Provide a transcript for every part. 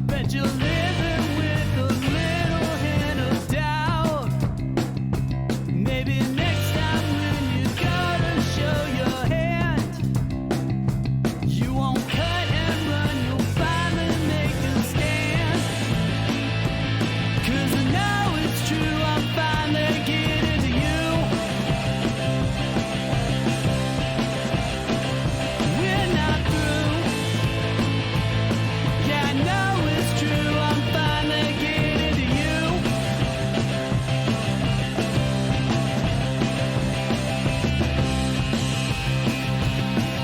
Bet you're living with a little hint of doubt. Maybe next time when you gotta show your hand, you won't cut and run, you'll finally make a stand. 'Cause I know it's true, I'm finally getting to you. We're not through. Yeah, I know it's true, I'm finally getting to you.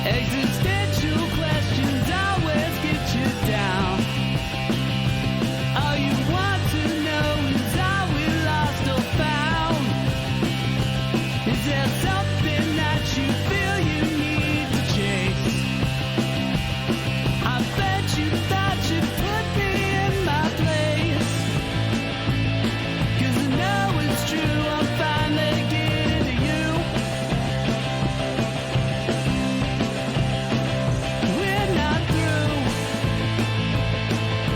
Existential questions always get you down. All you want to know is are we lost or found? Is there something that you feel you need to chase? I bet you thought you'd put me in my place. 'Cause I know it's true, I'm finally getting to you. We're not through.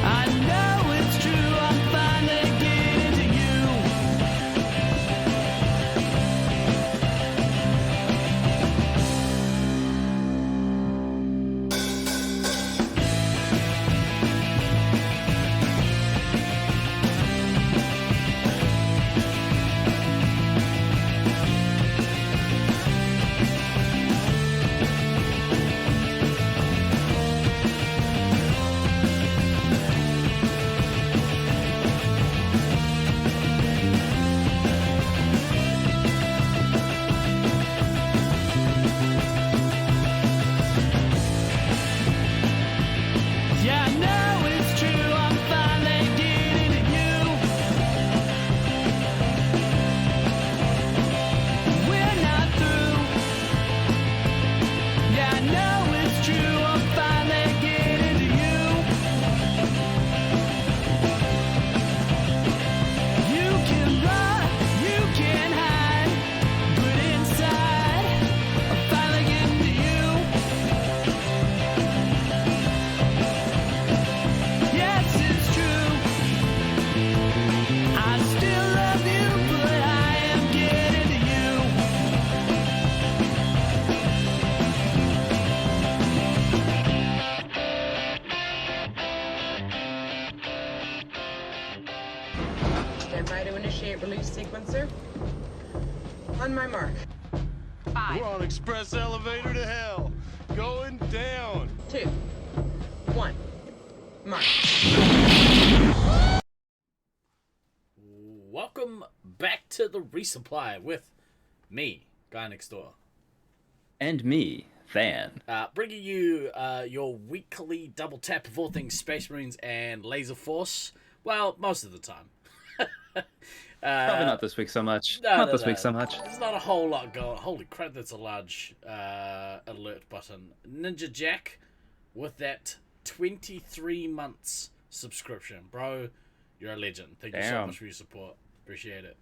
I know it's true, I'm finally getting to you. Yeah, I know it's true, I'm finally getting to you. We're not through. Yeah, I know it's true, I'm finally getting to you. You can run, you can hide, but inside, I'm finally getting to you. Yes, it's true. I still love you, but I am getting to you. Stand by to initiate release sequencer. On my mark. We're on express elevator to hell. Going down. 2, 1. Mark. Welcome back to the Resupply with me, Guy Next Door. And me, Van. Bringing you your weekly double tap of all things Space Marines and Laser Force. Well, most of the time. Probably not this week so much. No, not no, this no. week so much. There's not a whole lot going. Holy crap, that's a large alert button. Ninja Jack with that 23 months subscription. Bro, you're a legend. Thank you so Damn. much for your support. Appreciate it.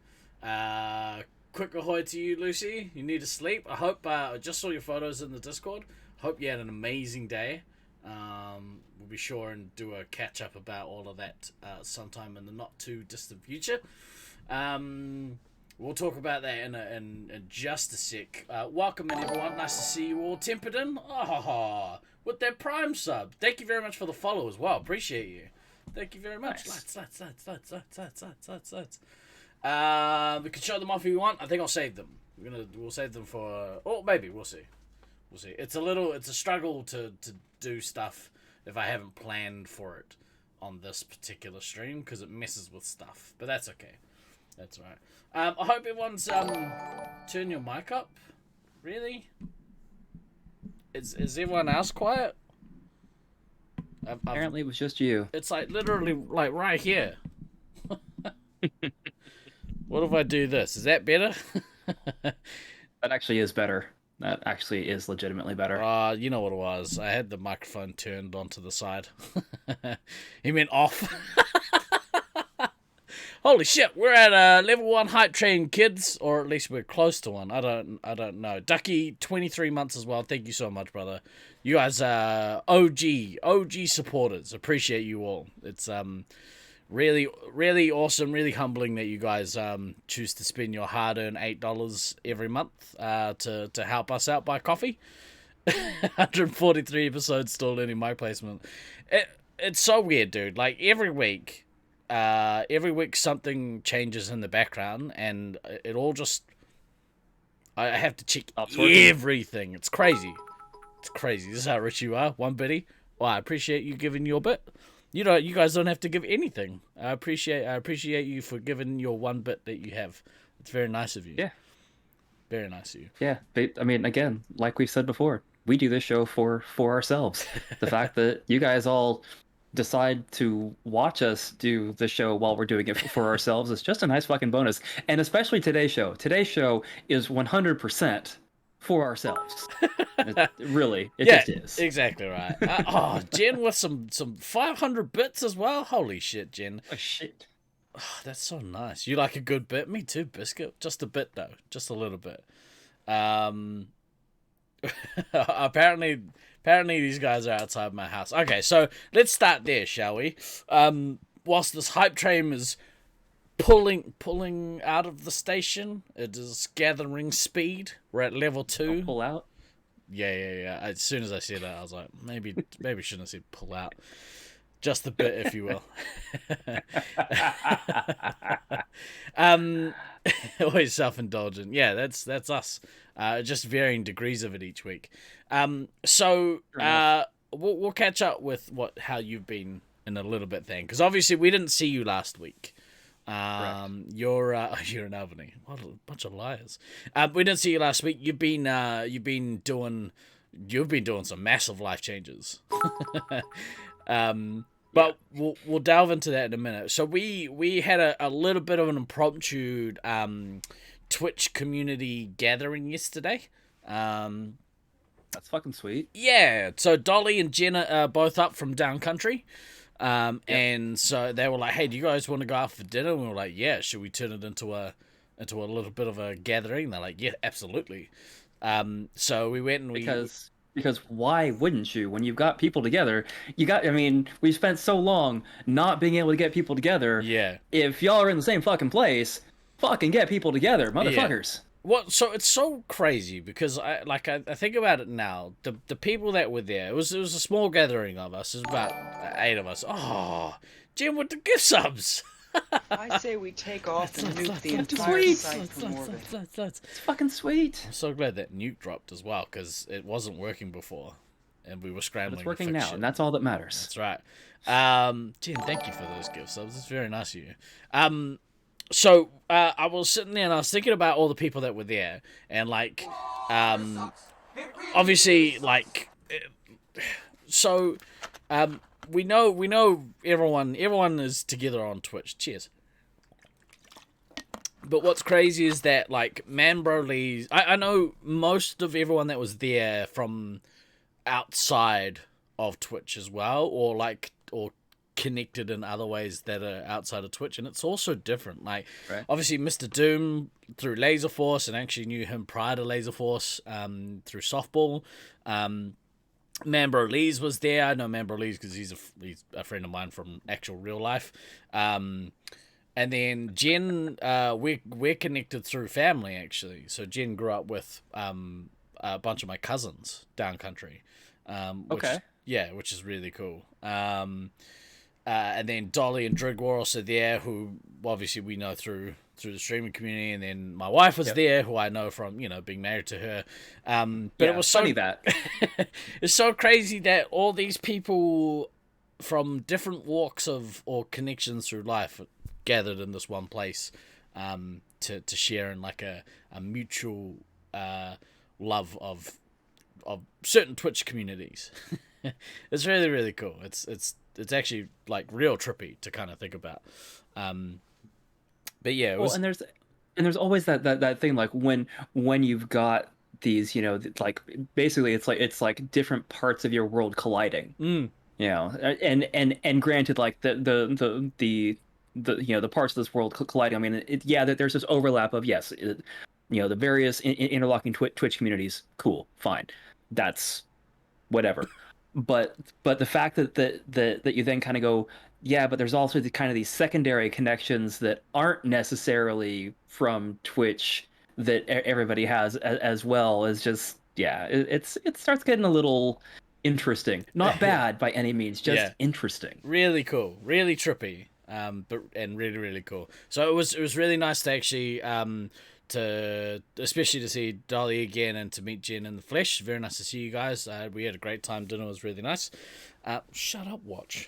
Quick ahoy to you, Lucy. You need to sleep. I hope, I just saw your photos in the Discord. Hope you had an amazing day. We'll be sure and do a catch up about all of that sometime in the not too distant future. We'll talk about that in just a sec. Welcome in, everyone. Nice to see you all. Temperton, with that Prime sub. Thank you very much for the follow as well. Appreciate you. Thank you very much. Nice. Lights. We could show them off if you want. I think I'll save them. We'll save them for. Oh, maybe we'll see. We'll see. It's a struggle to do stuff if I haven't planned for it on this particular stream because it messes with stuff. But that's okay. That's all right. I hope everyone's turn your mic up. Really? Is everyone else quiet? Apparently, it was just you. It's like literally like right here. What if I do this? Is that better? That actually is better. That actually is legitimately better. You know what it was. I had the microphone turned onto the side. He meant off. Holy shit, we're at level 1 hype train, kids, or at least we're close to one. I don't know. Ducky, 23 months as well. Thank you so much, brother. You guys are OG supporters. Appreciate you all. It's really, really awesome, really humbling that you guys choose to spend your hard-earned $8 every month to help us out by coffee. 143 episodes still learning mic placement. It's so weird, dude. Like every week something changes in the background, and it all just I have to check everything. It's crazy. It's crazy. This is how rich you are, one bitty. Well, I appreciate you giving your bit. You guys don't have to give anything. I appreciate you for giving your one bit that you have. It's very nice of you. Yeah. Very nice of you. Yeah. I mean, again, like we've said before, we do this show for ourselves. The fact that you guys all decide to watch us do the show while we're doing it for ourselves is just a nice fucking bonus. And especially today's show. Today's show is 100% for ourselves. It just is. Exactly right. Jen with some 500 bits as well. Holy shit, Jen. Oh shit. Oh, that's so nice. You like a good bit? Me too, Biscuit. Just a bit though. Just a little bit. Apparently these guys are outside my house. Okay, so let's start there, shall we? Whilst this hype train is pulling out of the station, it is gathering speed. We're at level 2. Pull out? Yeah. As soon as I said that, I was like, maybe shouldn't have said pull out. Just a bit, if you will. Always self-indulgent. Yeah, that's us. Just varying degrees of it each week. So we'll catch up with how you've been in a little bit then, because obviously we didn't see you last week. You're an Albany. What a bunch of liars. We didn't see you last week. You've been doing some massive life changes. But we'll delve into that in a minute. So we had a little bit of an impromptu Twitch community gathering yesterday. That's fucking sweet. Yeah. So Dolly and Jenna are both up from down country. And so they were like, "Hey, do you guys want to go out for dinner?" And we were like, "Yeah, should we turn it into a little bit of a gathering?" And they're like, "Yeah, absolutely." So we went and because why wouldn't you? When you've got people together, we spent so long not being able to get people together. Yeah. If y'all are in the same fucking place, fucking get people together, motherfuckers. Yeah. Well, so it's so crazy because I think about it now. The people that were there, it was a small gathering of us. It was about 8 of us. Oh, Jim with the gift subs. I say we take off and nuke the entire sweet. site from orbit. It's fucking sweet. I'm so glad that nuke dropped as well, because it wasn't working before, and we were scrambling. It's working to fix now, shit. and that's all that matters. That's right. Jim, thank you for those gift subs. It's very nice of you. So I was sitting there and I was thinking about all the people that were there, and like, obviously, like, so, we know everyone is together on Twitch. Cheers. But what's crazy is that, like, Manbro Lee's... I know most of everyone that was there from outside of Twitch as well, or connected in other ways that are outside of Twitch, and it's also different. Like, right. Obviously, Mr. Doom through Laser Force, and actually knew him prior to Laser Force through softball. Manbro Lee's was there. I know Manbro Lee's because he's a friend of mine from actual real life. And then Jen, we're connected through family, actually. So Jen grew up with a bunch of my cousins down country. Which is really cool. And then Dolly and Drig were also there, who obviously we know through the streaming community. And then my wife was there, who I know from, being married to her. It was funny that. It's so crazy that all these people from different walks or connections through life gathered in this one place to share in like a mutual love of certain Twitch communities. It's really, really cool. It's actually like real trippy to kind of think about. But yeah, and there's always that thing, like when you've got these, like basically it's like different parts of your world colliding. And granted, like the the parts of this world colliding. I mean, yeah, there's this overlap of yes, the various interlocking Twitch communities. Cool, fine, that's whatever. But the fact that you then kind of go, yeah, but there's also the kind of these secondary connections that aren't necessarily from Twitch that everybody has as well is just yeah, it starts getting a little interesting. Not bad by any means, just interesting. Really cool, really trippy, but really really cool. So it was really nice to actually especially to see Dolly again and to meet Jen in the flesh. Very nice to see you guys. We had a great time. Dinner was really nice. Shut up, Watch.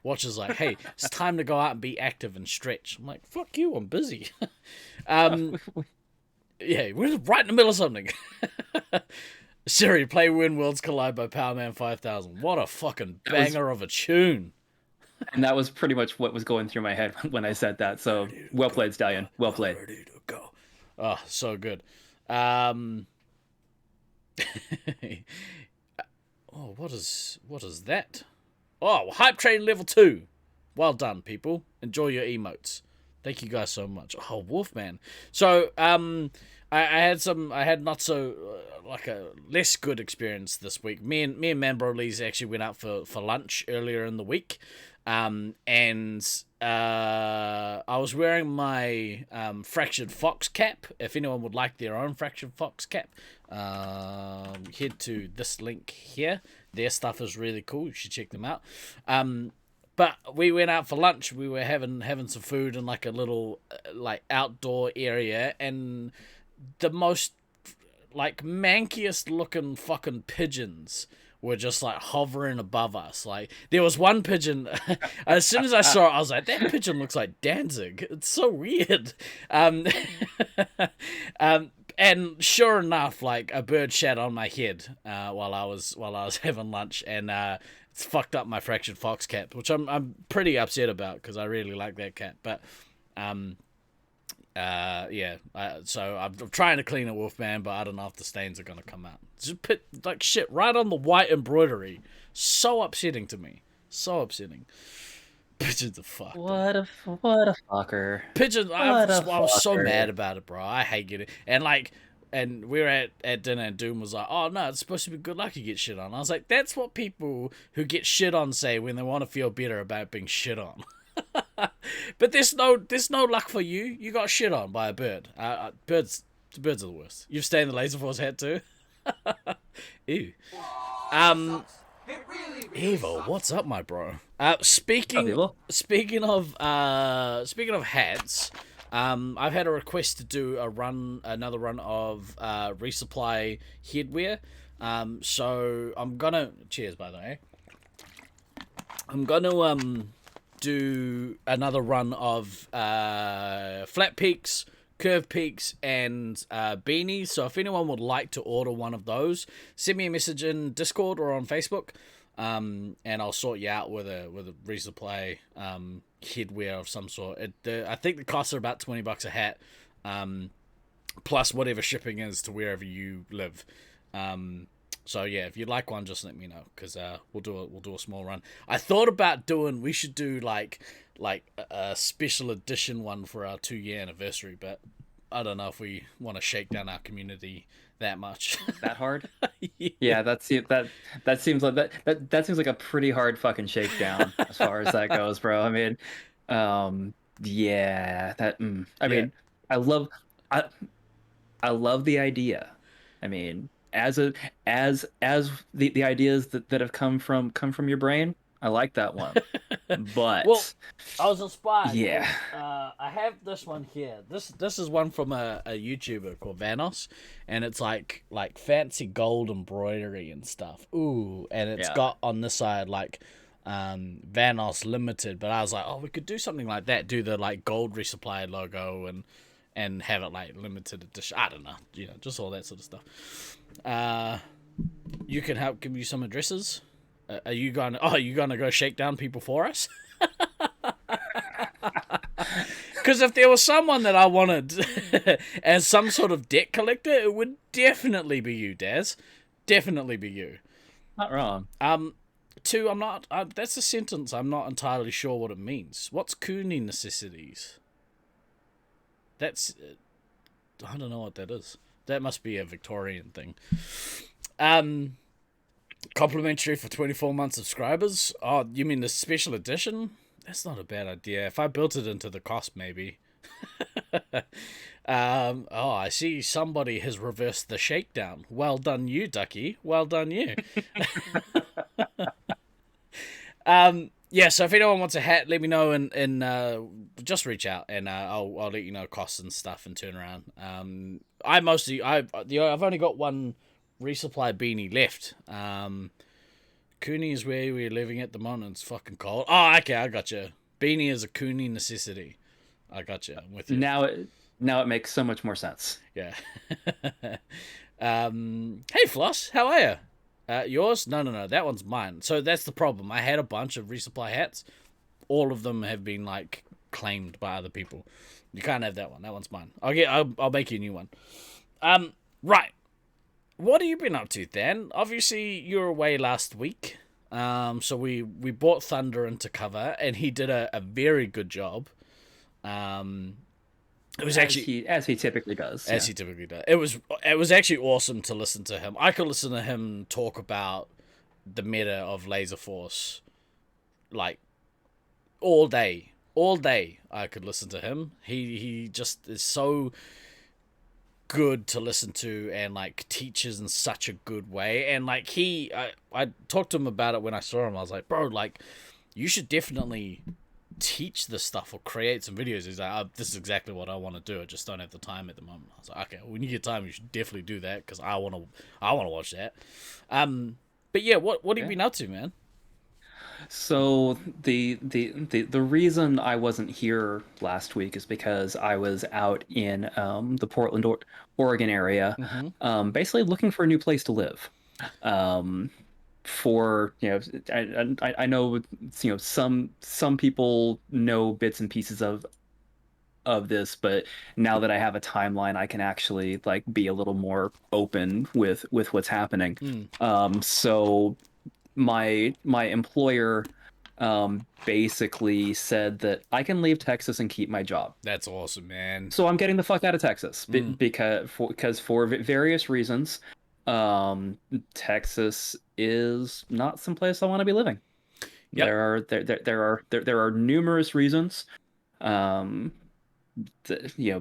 Watch is like, hey, it's time to go out and be active and stretch. I'm like, fuck you, I'm busy. Yeah, we're right in the middle of something. Siri, play When Worlds Collide by Powerman 5000. What a fucking banger of a tune. And that was pretty much what was going through my head when I said that. So well played, Stallion. Well played. Ready to go. Oh, so good. Oh, what is that? Oh, Hype Train level 2. Well done, people. Enjoy your emotes. Thank you guys so much. Oh, Wolfman. So, I had not so like a less good experience this week. Me and Man Broly's actually went out for lunch earlier in the week. And I was wearing my Fractured Fox cap. If anyone would like their own Fractured Fox cap, head to this link here. Their stuff is really cool. You should check them out. But we went out for lunch. We were having some food in like a little like outdoor area, and the most like mankiest looking fucking pigeons were just like hovering above us. Like there was one pigeon. As soon as I saw it, I was like, "That pigeon looks like Danzig." It's so weird. And sure enough, like a bird shat on my head while I was having lunch, and it's fucked up my Fractured Fox cap, which I'm pretty upset about because I really like that cap. But so I'm trying to clean it, Wolfman, but I don't know if the stains are gonna come out. Just put like shit right on the white embroidery. So upsetting to me. So upsetting. Pigeons are fucked. What a fucker. Pigeons. I was so mad about it, bro. I hate getting and we were at dinner, and Doom was like, "Oh no, it's supposed to be good luck you get shit on." I was like, "That's what people who get shit on say when they want to feel better about being shit on." But there's no luck for you. You got shit on by a bird. Birds are the worst. You've stayed in the Laser Force hat too. Ew. Evo, what's up, my bro? Speaking of hats, I've had a request to do another run of Resupply headwear. So I'm gonna cheers, by the way. I'm gonna do another run of flat peaks, curve peaks, and beanies. So if anyone would like to order one of those, send me a message in Discord or on Facebook, and I'll sort you out with a Resupply headwear of some sort. I think the costs are about $20 a hat, plus whatever shipping is to wherever you live. So yeah, if you'd like one, just let me know, because we'll do a small run. I thought about we should do like a special edition one for our 2-year anniversary, but I don't know if we want to shake down our community that much. That hard? Yeah, that seems like a pretty hard fucking shakedown as far as that goes, bro. I mean, yeah, that. I mean, I love the idea. I mean, as the ideas that have come from your brain, I like that one. But well, I was inspired. Yeah. I have this one here. This is one from a YouTuber called Vanos, and it's like fancy gold embroidery and stuff. Ooh, and it's got on this side like Vanos Limited. But I was like, oh, we could do something like that. Do the like gold Resupply logo and have it like limited edition. I don't know, just all that sort of stuff. You can help give you some addresses. Are you gonna go shake down people for us? Because if there was someone that I wanted as some sort of debt collector, it would definitely be you, Daz. Definitely be you. Not wrong. Two, I'm not. That's a sentence. I'm not entirely sure what it means. What's Cooney necessities? That's. I don't know what that is. That must be a Victorian thing. Complimentary for 24 month subscribers. Oh, you mean the special edition? That's not a bad idea. If I built it into the cost, maybe. Oh, I see somebody has reversed the shakedown. Well done, you, Ducky. Well done, you. Yeah, so if anyone wants a hat, let me know and just reach out and I'll let you know costs and stuff and turn around. I've only got one resupply beanie left. Cooney is where we're living at the moment. It's fucking cold. Oh, okay, I got you. Beanie is a Cooney necessity. I got you. I'm with you. Now it makes so much more sense. Yeah. Hey, Floss, how are you? Yours? No. That one's mine. So that's the problem. I had a bunch of resupply hats. All of them have been like claimed by other people. You can't have that one. That one's mine. I'll make you a new one. Right. What have you been up to, Dan? Obviously, you were away last week. So we brought Thunder into cover, and he did a very good job. It was as he typically does. He typically does. It was actually awesome to listen to him. I could listen to him talk about the meta of Laser Force, like all day. All day, I could listen to him. He just is so good to listen to and like teaches in such a good way. And like I talked to him about it when I saw him. I was like, bro, like you should definitely teach this stuff or create some videos. He's like, oh, this is exactly what I want to do. I just don't have the time at the moment. I was like, okay, when you get time, you should definitely do that because I want to watch that. But yeah, what have you been up to, man? So the reason I wasn't here last week is because I was out in the Portland, Oregon area, basically looking for a new place to live. For I know some people know bits and pieces of this, but now that I have a timeline, I can actually like be a little more open with what's happening. So my employer basically said that I can leave Texas and keep my job. That's awesome, man. So I'm getting the fuck out of Texas because for various reasons. Texas is not someplace I want to be living. Yep. There are numerous reasons.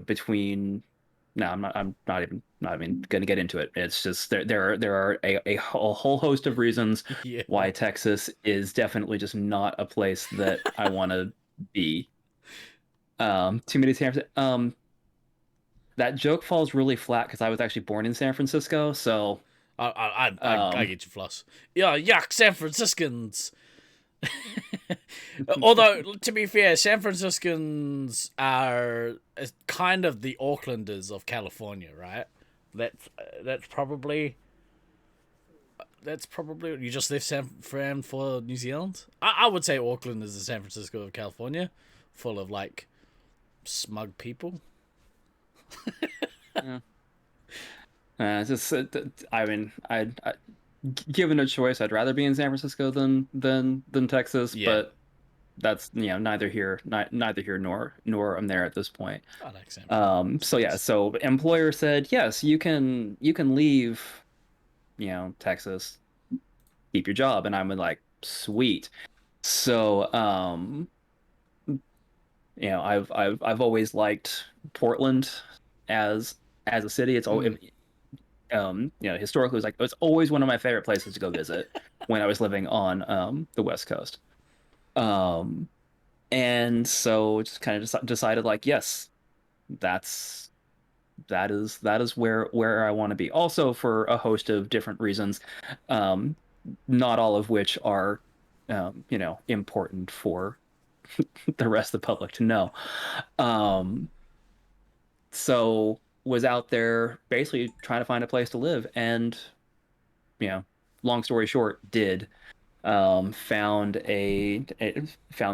Between I'm not even going to get into it. It's just there are a whole host of reasons why Texas is definitely just not a place that I want to be. Too many San Francisco. That joke falls really flat because I was actually born in San Francisco, so I get you, Floss. Yeah, yuck, San Franciscans. Although, to be fair, San Franciscans are kind of the Aucklanders of California, right? That's probably you just left San Fran for New Zealand. I would say Auckland is the San Francisco of California, full of like smug people. Given a choice, I'd rather be in San Francisco than Texas, but that's neither here nor I'm there at this point. I like San Francisco. So employer said yes, you can leave, Texas, keep your job, and I'm like, sweet. So I've always liked Portland as a city. It's always historically it's always one of my favorite places to go visit when I was living on the West Coast. And so just kind of decided like, yes, that is where I want to be. Also for a host of different reasons, not all of which are important for the rest of the public to know. So was out there basically trying to find a place to live, and long story short, found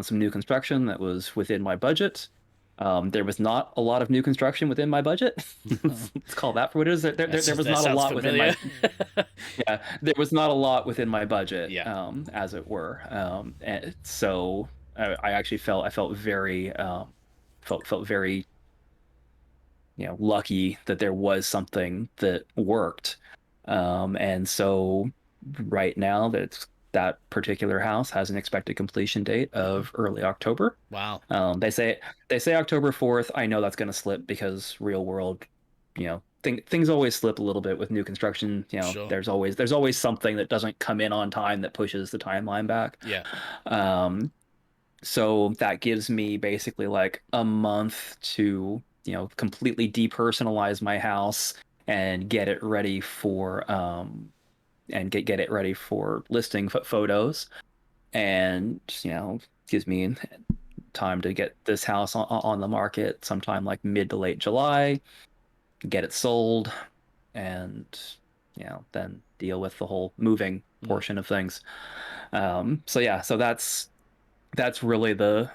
some new construction that was within my budget, There was not a lot of new construction within my budget. Let's call that for what it is. There was That not a sounds lot within my familiar. yeah. There was not a lot within my budget, Yeah. as it were. And so I actually felt very felt very lucky that there was something that worked. And so right now that particular house has an expected completion date of early October. Wow. They say October 4th. I know that's going to slip because real world, things always slip a little bit with new construction. Sure. There's always something that doesn't come in on time that pushes the timeline back. Yeah. Um, so that gives me basically like a month to, completely depersonalize my house and get it ready for get it ready for listing photos, and gives me time to get this house on the market sometime like mid to late July, get it sold, and then deal with the whole moving portion of things. So yeah, so that's really the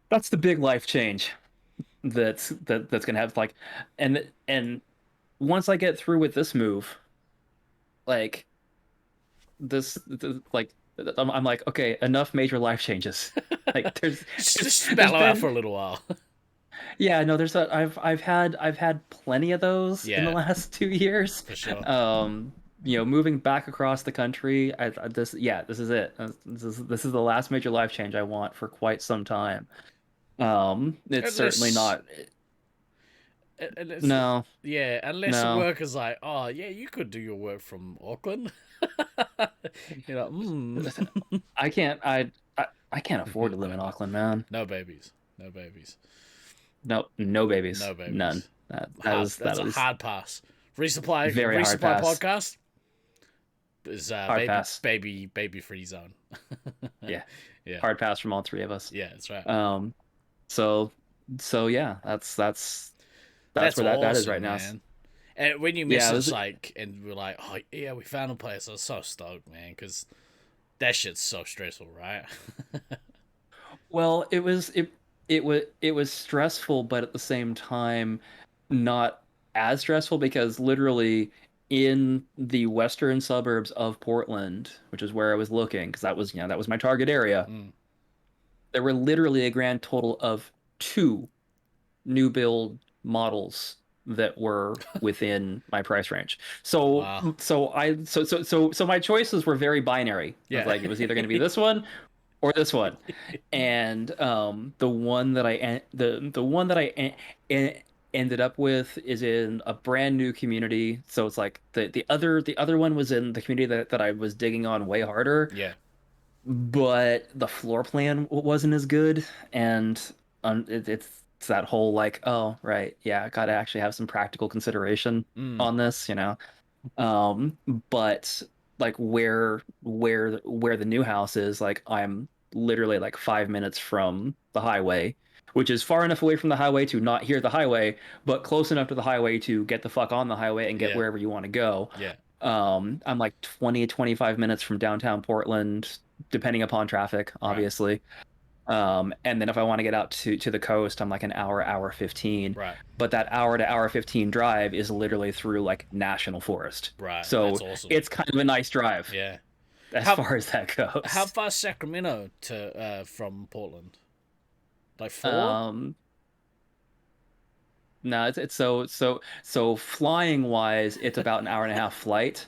that's the big life change that's gonna have, like, and once I get through with this move, like like I'm like, okay, enough major life changes. Like Just there's mellow out been for a little while. yeah, no, I've had plenty of those in the Yeah, last 2 years. for sure. Moving back across the country, this is it. This is the last major life change I want for quite some time. It's certainly Unless, not. unless, No, yeah, unless the no. work is like, oh yeah, you could do your work from Auckland. You know, I can't. I can't afford to live in Auckland, man. no babies, no babies, No, no babies, no none. babies. That Hard. is That's a hard pass. Resupply, very hard resupply pass. podcast is Hard pass. baby free zone. Yeah, Yeah, hard pass from all three of us. yeah, that's right. So so yeah, that's That's where that is awesome, right now. man. And when you Yeah, message like, and we're like, oh yeah, we found a place. I was so stoked, man, because that shit's so stressful, right? well, it was stressful, but at the same time, not as stressful because literally in the western suburbs of Portland, which is where I was looking, because that was my target area, Mm. there were literally a grand total of two new build models that were within my price range. So Wow. so my choices were very binary. I was Yeah. like, it was either going to be this one or this one. And the one that I ended up with is in a brand new community. So it's like the other one was in the community that I was digging on way harder, Yeah. but the floor plan wasn't as good, and it's that whole like, oh right, yeah, I gotta actually have some practical consideration Mm. on this, um but like where the new house is, like I'm literally like 5 minutes from the highway, which is far enough away from the highway to not hear the highway, but close enough to the highway to get the fuck on the highway and get Yeah. wherever you want to go. Yeah. I'm like 20-25 minutes from downtown Portland, depending upon traffic, Right. obviously. And then if I want to get out to the coast, I'm like an hour 15. Right. But that hour to hour 15 drive is literally through like national forest. Right. So That's awesome. it's kind of a nice drive Yeah. as How- far as that goes. How far is Sacramento to from Portland? Like 4? No, it's so flying wise, it's about an hour and a half flight.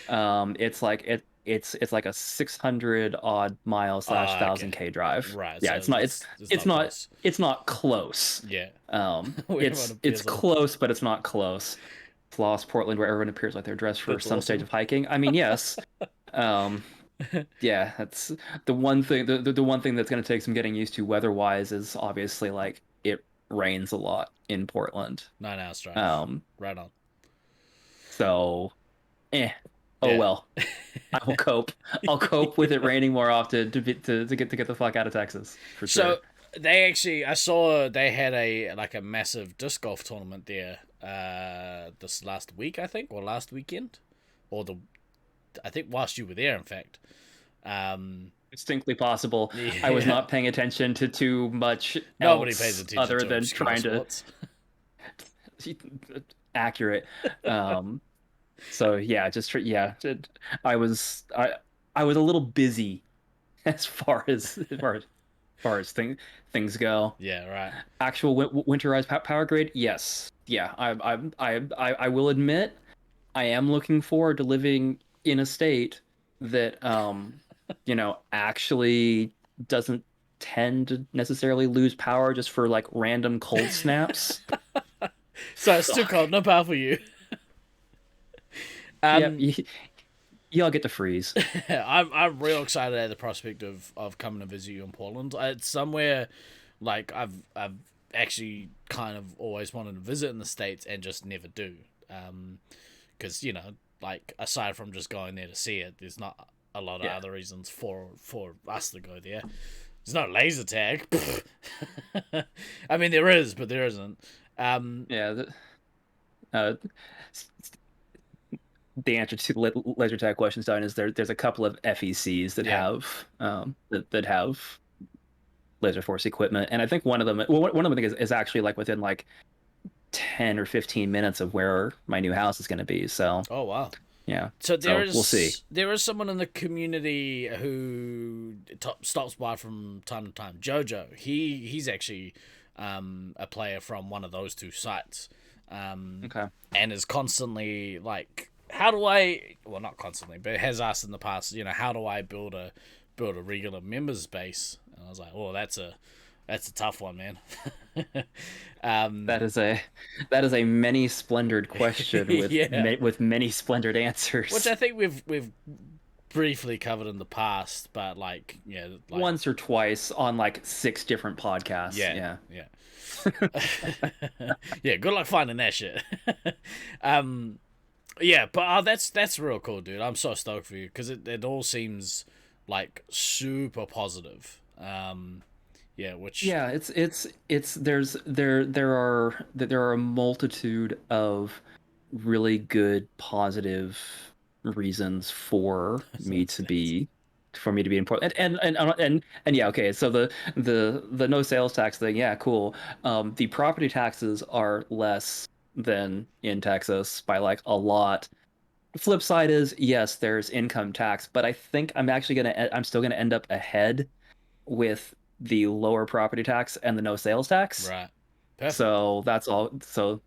It's like a 600 odd mile slash Ah, thousand okay. K drive. Right. Yeah, So it's not it's not not close. it's not close. Yeah. It's Everyone it's appears on- close, but it's not close. Floss Portland, where everyone appears like they're dressed for That's some stage awesome. of hiking. I mean, yes. Um, yeah, that's the one thing. The one thing that's going to take some getting used to weather-wise is obviously like it rains a lot in Portland. 9 hours drive. Right on. So, oh Yeah. well, I will cope. I'll cope with it raining more often to get the fuck out of Texas for So sure. they actually, I saw they had a massive disc golf tournament there. This last week, I think, or last weekend, I think whilst you were there, in fact. distinctly possible. I was Yeah. not paying attention to too much Nobody else pays attention other to than obscure trying to sports. accurate. Um, so yeah, I was I was a little busy as far as things go. Yeah, right. Actual winterized power grade, yes, yeah. I will admit I am looking forward to living in a state that actually doesn't tend to necessarily lose power just for like random cold snaps. So it's too cold, no power for you. Yep, Um, y'all get to freeze. I'm real excited at the prospect of coming to visit you in Portland. It's somewhere like I've actually kind of always wanted to visit in the States and just never do. Because like aside from just going there to see it, there's not a lot of Yeah. other reasons for us to go there. There's no laser tag. I mean, there is, but there isn't. Yeah, uh, the answer to laser tag questions done is there's a couple of FECs that Yeah. have that have laser force equipment, and I think one of them is actually like within like 10 or 15 minutes of where my new house is going to be. So Oh wow. yeah, So we'll see. there is someone in the community who stops by from time to time. Jojo, he's actually a player from one of those two sites, Okay. and is constantly like, how do I? Well, not constantly, but has asked in the past, how do I build a regular members base? And I was like, oh, that's a tough one, man. That is a many splendored question with Yeah. with many splendored Which answers. I think we've briefly covered in the past, but like Once or twice on like 6 different podcasts. yeah. Yeah, good luck finding that shit. Yeah, but that's real cool, dude. I'm so stoked for you because it all seems like super positive. Yeah, which Yeah, it's there are a multitude of really good positive reasons for me to be important, and yeah, okay, so the no sales tax thing, yeah, cool. The property taxes are less than in Texas by like a lot. Flip side is, yes, there's income tax, but I think I'm still gonna end up ahead with the lower property tax and the no sales tax. right, perfect. So that's all. So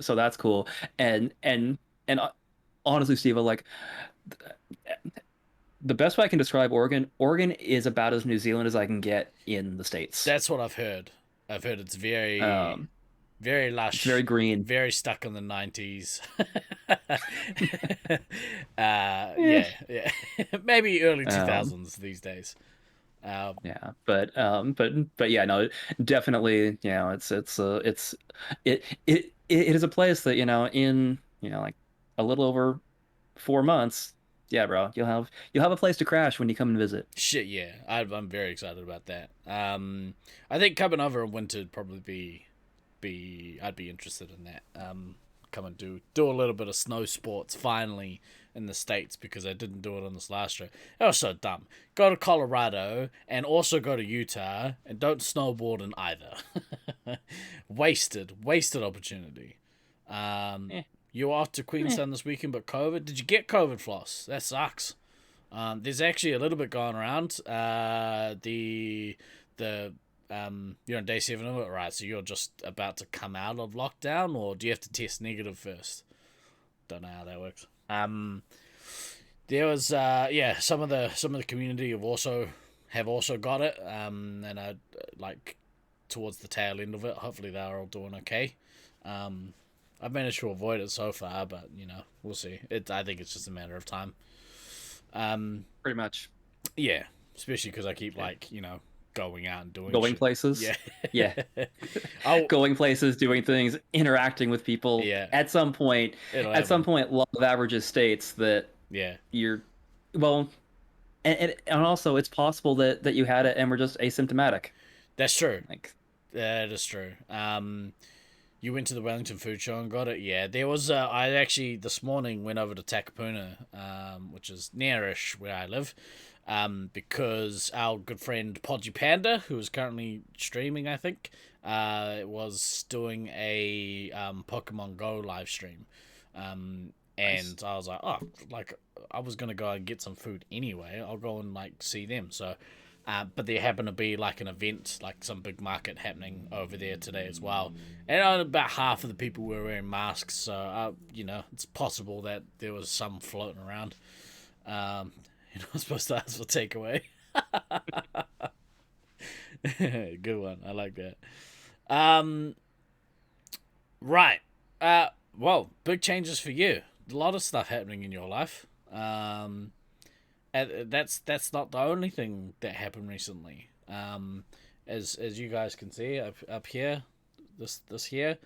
that's cool. And honestly, Steve, like the best way I can describe Oregon is about as New Zealand as I can get in the States. That's what I've heard. I've heard it's very Um, very it's very lush, green. very stuck in the 90s. Eh. Yeah. Maybe early Um, 2000s these days. yeah, but yeah, no, definitely, it is a place that, in, like a little over 4 months, yeah, bro, you'll have a place to crash when you come and visit. Shit, yeah. I'm very excited about that. I think coming over in winter would probably I'd be interested in that. Come and do a little bit of snow sports finally in the States because I didn't do it on this last trip. That was so dumb. Go to Colorado and also go to Utah and don't snowboard in either. Wasted opportunity. Eh. You were off to Queenstown this weekend, but COVID. Did you get COVID, Floss? That sucks. There's actually a little bit going around. You're on day 7 of it, right? So you're just about to come out of lockdown, or do you have to test negative first? Don't know how that works. There was some of the community have also got it. And I like towards the tail end of it. Hopefully they're all doing okay. I've managed to avoid it so far, but we'll see. I think it's just a matter of time. Pretty much. Yeah, especially because I keep going out and doing Going shit. places. Yeah, Yeah. Oh, Going places, doing things, interacting with people. Yeah. At some point, It'll at some happen. point, law of averages states that Yeah, you're, well, and also it's possible that you had it and were just asymptomatic. that's true. Like, That is true. You went to the Wellington Food Show and got it. Yeah, there was. I actually this morning went over to Takapuna, which is nearish where I live, because our good friend Podgy Panda, who is currently streaming, I think, was doing a Pokemon Go live stream. And I was like, oh, like I was gonna go and get some food anyway. I'll go and like see them. So, but there happened to be like an event, like some big market happening over there today as well. And about half of the people were wearing masks, so it's possible that there was some floating around. You're not supposed to ask for takeaway. Good one. I like that. Right. Well, big changes for you. A lot of stuff happening in your life. And that's not the only thing that happened recently. As you guys can see up here, this here,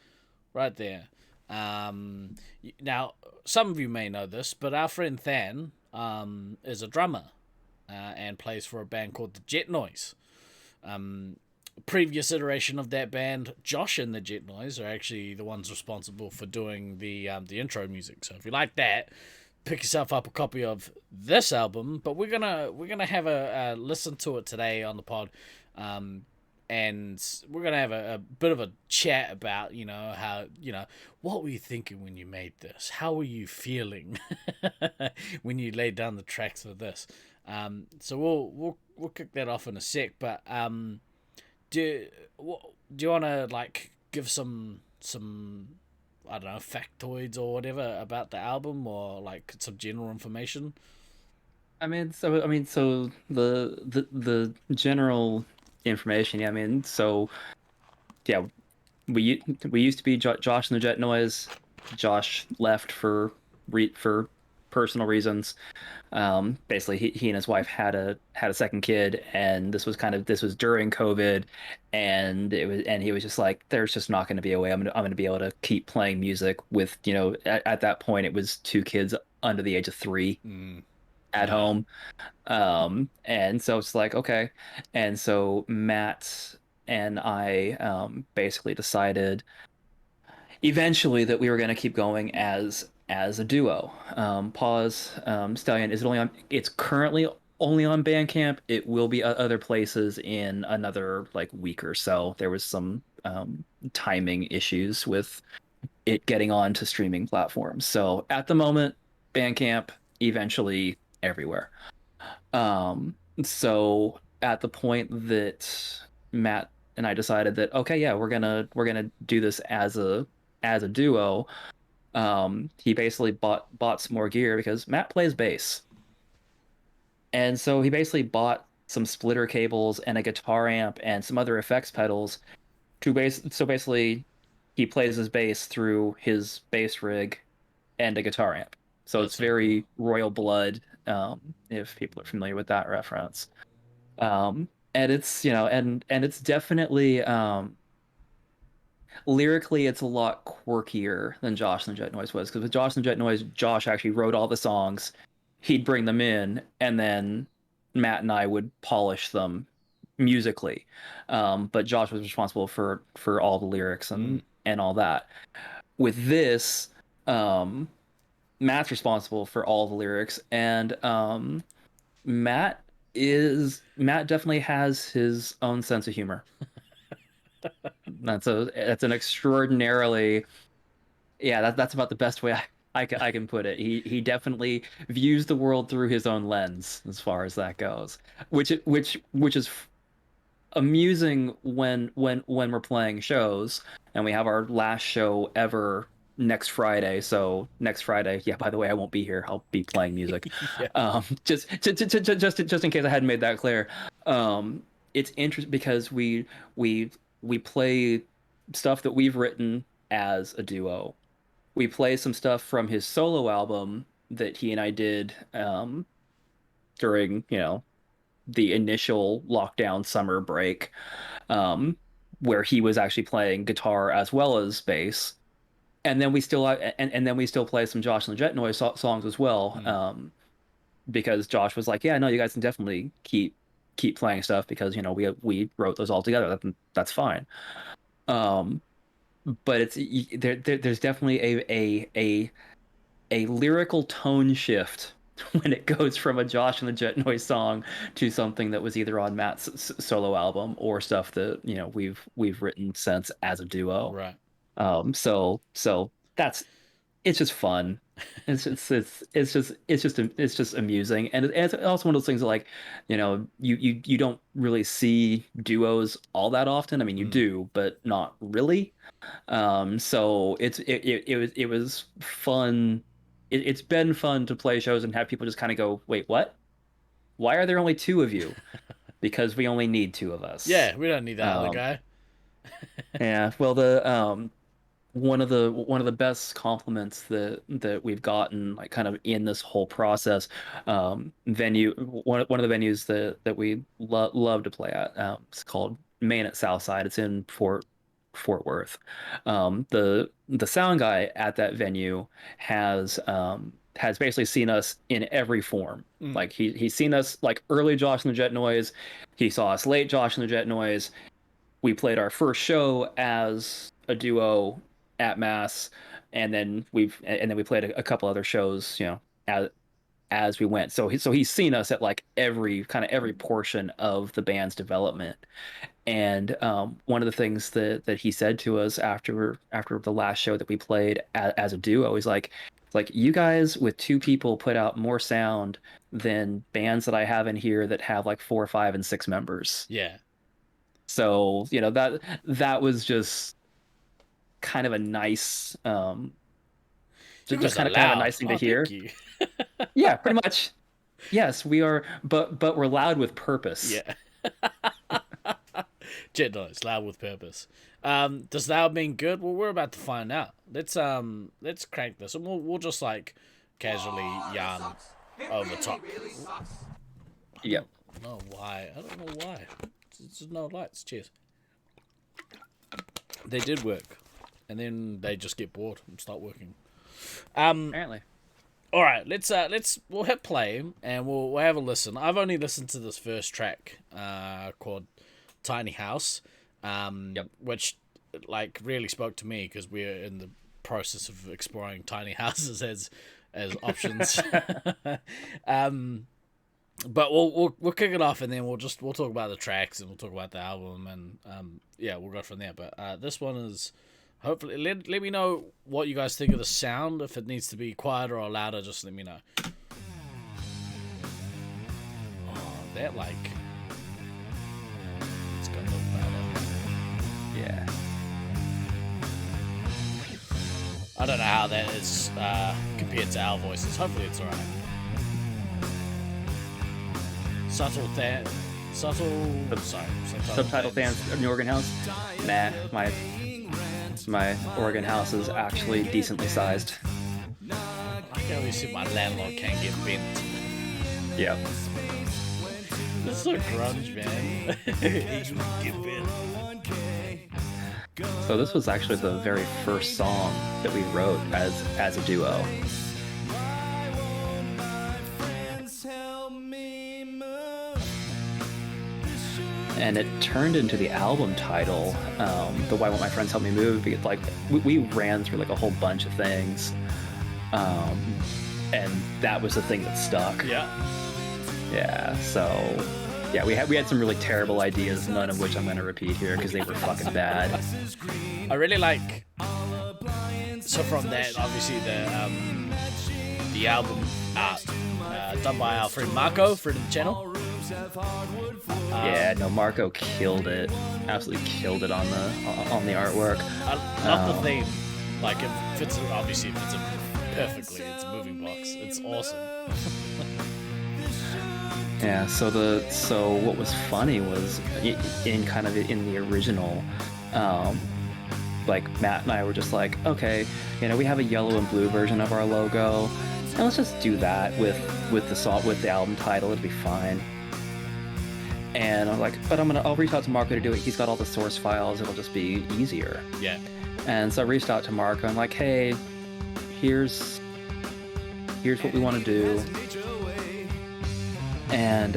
right there. Now some of you may know this, but our friend Than is a drummer, and plays for a band called the Jet Noise. Previous iteration of that band, Josh and the Jet Noise, are actually the ones responsible for doing the intro music. So if you like that, pick yourself up a copy of this album. But we're gonna have a listen to it today on the pod, and we're gonna have a bit of a chat about how what were you thinking when you made this? How were you feeling when you laid down the tracks for this? So we'll kick that off in a sec, but do you want to like give some I don't know, factoids or whatever about the album, or like some general information? So the general information. Yeah, so yeah, we used to be Josh and the Jet Noise. Josh left for personal reasons. Basically, he and his wife had a second kid, and this was during COVID, and he was just like, there's just not going to be a way I'm gonna be able to keep playing music with at that point it was two kids under the age of 3 at Yeah. home. And so it's like, okay. And so Matt and I basically decided eventually that we were going to keep going as a duo. Pause. Stallion, is it only on? It's currently only on Bandcamp. It will be other places in another like week or so. There was some timing issues with it getting on to streaming platforms. So at the moment, Bandcamp, eventually everywhere. So at the point that Matt and I decided that, okay, yeah, we're gonna do this as a duo. He basically bought some more gear because Matt plays bass, and so he basically bought some splitter cables and a guitar amp and some other effects pedals so basically he plays his bass through his bass rig and a guitar amp. So That's it's so cool. very Royal Blood, if people are familiar with that reference. And it's and it's definitely lyrically it's a lot quirkier than Josh and the Jet Noise was, because with Josh and the Jet Noise, Josh actually wrote all the songs. He'd bring them in, and then Matt and I would polish them musically. But Josh was responsible for all the lyrics Mm. and all that. With this, Matt's responsible for all the lyrics, and Matt definitely has his own sense of humor. That's an extraordinarily, yeah, that's about the best way I can put it. He definitely views the world through his own lens as far as that goes, which is amusing when we're playing shows, and we have our last show ever next Friday. So next Friday, yeah, by the way, I won't be here. I'll be playing music. Yeah. Just in case I hadn't made that clear. It's interesting because we play stuff that we've written as a duo. We play some stuff from his solo album that he and I did during, the initial lockdown summer break, where he was actually playing guitar as well as bass. And then we still play some Josh and the Jet Noise songs as well, Mm. because Josh was like, "Yeah, no, you guys can definitely keep playing stuff because we wrote those all together. That's fine." Um, but there's definitely a lyrical tone shift when it goes from a Josh and the Jet Noise song to something that was either on Matt's solo album or stuff that we've written since as a duo. Right. So that's it's just fun. It's just amusing, and it's also one of those things that, like, you don't really see duos all that often. I mean, you do, but not really. So it was fun. It's been fun to play shows and have people just kind of go, wait, what? Why are there only two of you? Because we only need two of us. Yeah, we don't need that other Um, guy. Yeah, well, the one of the best compliments that we've gotten, like, kind of in this whole process, venue one of the venues that we love to play at, it's called Main at Southside. It's in Fort Worth. The sound guy at that venue has basically seen us in every form. Like, he's seen us like early Josh and the Jet Noise. He saw us late Josh and the Jet Noise. We played our first show as a duo at Mass, and then we played a couple other shows, as we went. So he's seen us at like every portion of the band's development. And one of the things that he said to us after the last show that we played as a duo is like, you guys with two people put out more sound than bands that I have in here that have like 4, 5, and 6 members. Yeah. So, that was just kind of a nice, just kind of a nice thing to hear. Thank you. Yeah, pretty much. Yes, we are, but we're loud with purpose. Yeah. Jet Noise, loud with purpose. Does that mean good? Well, we're about to find out. Let's crank this, and we'll just like casually yarn over top. Yep. I don't know why. I don't know why. It's just no lights. Cheers. They did work, and then they just get bored and start working. Apparently. All right, we'll hit play and we'll have a listen. I've only listened to this first track, called Tiny House, which like really spoke to me because we're in the process of exploring tiny houses as options. But we'll kick it off, and then we'll talk about the tracks, and we'll talk about the album, and we'll go from there. But this one is hopefully let me know what you guys think of the sound. If it needs to be quieter or louder, just let me know. Oh, that like it's got a little better. Yeah. I don't know how that is compared to our voices. Hopefully it's alright. Subtitle fans in the organ house. Nah, my organ house is actually decently sized. I like how you said my landlord can't get bent. Yeah. This is so grunge, man. He can get bent. So this was actually the very first song that we wrote as a duo. And it turned into the album title, the Why Won't My Friends Help Me Move, because like we ran through like a whole bunch of things, and that was the thing that stuck. Yeah. So yeah, we had some really terrible ideas, none of which I'm going to repeat here because they were fucking bad. I really like. So from that, obviously the album art done by our friend Marco, friend of the channel. Yeah, no, Marco killed it. Absolutely killed it on the artwork. I love the theme. Like, it fits in perfectly. It's a moving box. It's awesome. Yeah, so what was funny was in the original, like Matt and I were just like, okay, we have a yellow and blue version of our logo, and let's just do that with the album title. It'll be fine. And I'm like, but I'll reach out to Marco to do it. He's got all the source files. It'll just be easier. Yeah. And so I reached out to Marco. I'm like, hey, here's what we want to do. And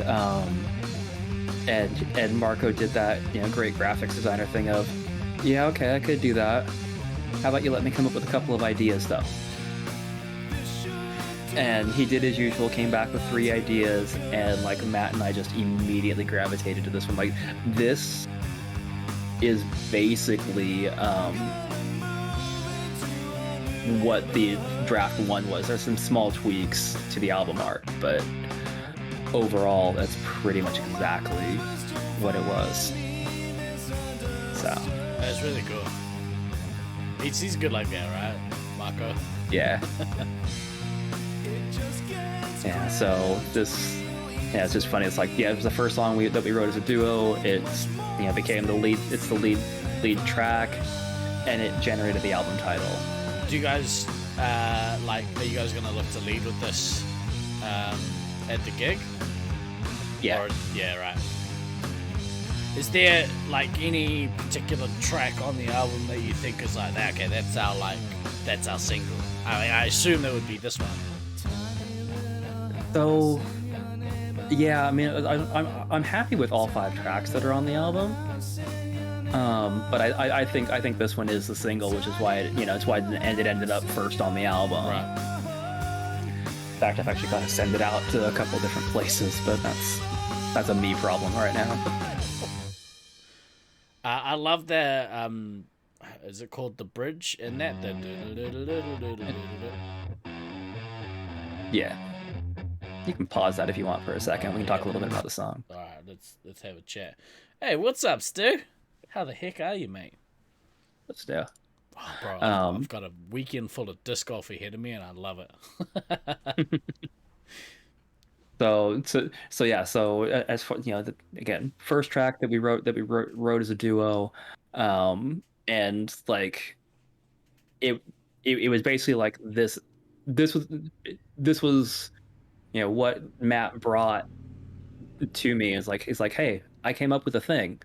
Marco did that, great graphics designer thing of, yeah, okay, I could do that. How about you let me come up with a couple of ideas though? And he did his usual, came back with 3 ideas, and like Matt and I just immediately gravitated to this one. Like, this is basically what the draft 1 was. There's some small tweaks to the album art, but overall, that's pretty much exactly what it was. So That's really cool. He's good like that, right, Marco? yeah. Yeah, so it's just funny. It's like, yeah, it was the first song that we wrote as a duo. It's, became the lead. It's the lead track, and it generated the album title. Do you guys are you guys gonna look to lead with this at the gig? Yeah. Yeah, right. Is there like any particular track on the album that you think is like that? Okay, that's our single. I assume that would be this one. So, yeah, I mean, I'm happy with all 5 tracks that are on the album. But I think this one is the single, which is why it's why it ended up first on the album. Right. In fact, I've actually got to send it out to a couple different places, but that's a me problem right now. I love the is it called the bridge in that? Yeah. You can pause that if you want for a second. We can talk a little bit about the song. All right, let's have a chat. Hey, what's up, Stu? How the heck are you, mate? Let's do. Oh, bro, I've got a weekend full of disc golf ahead of me, and I love it. So yeah. So as far again, first track that we wrote as a duo, and like it was basically like this was what Matt brought to me is like, hey, I came up with a thing.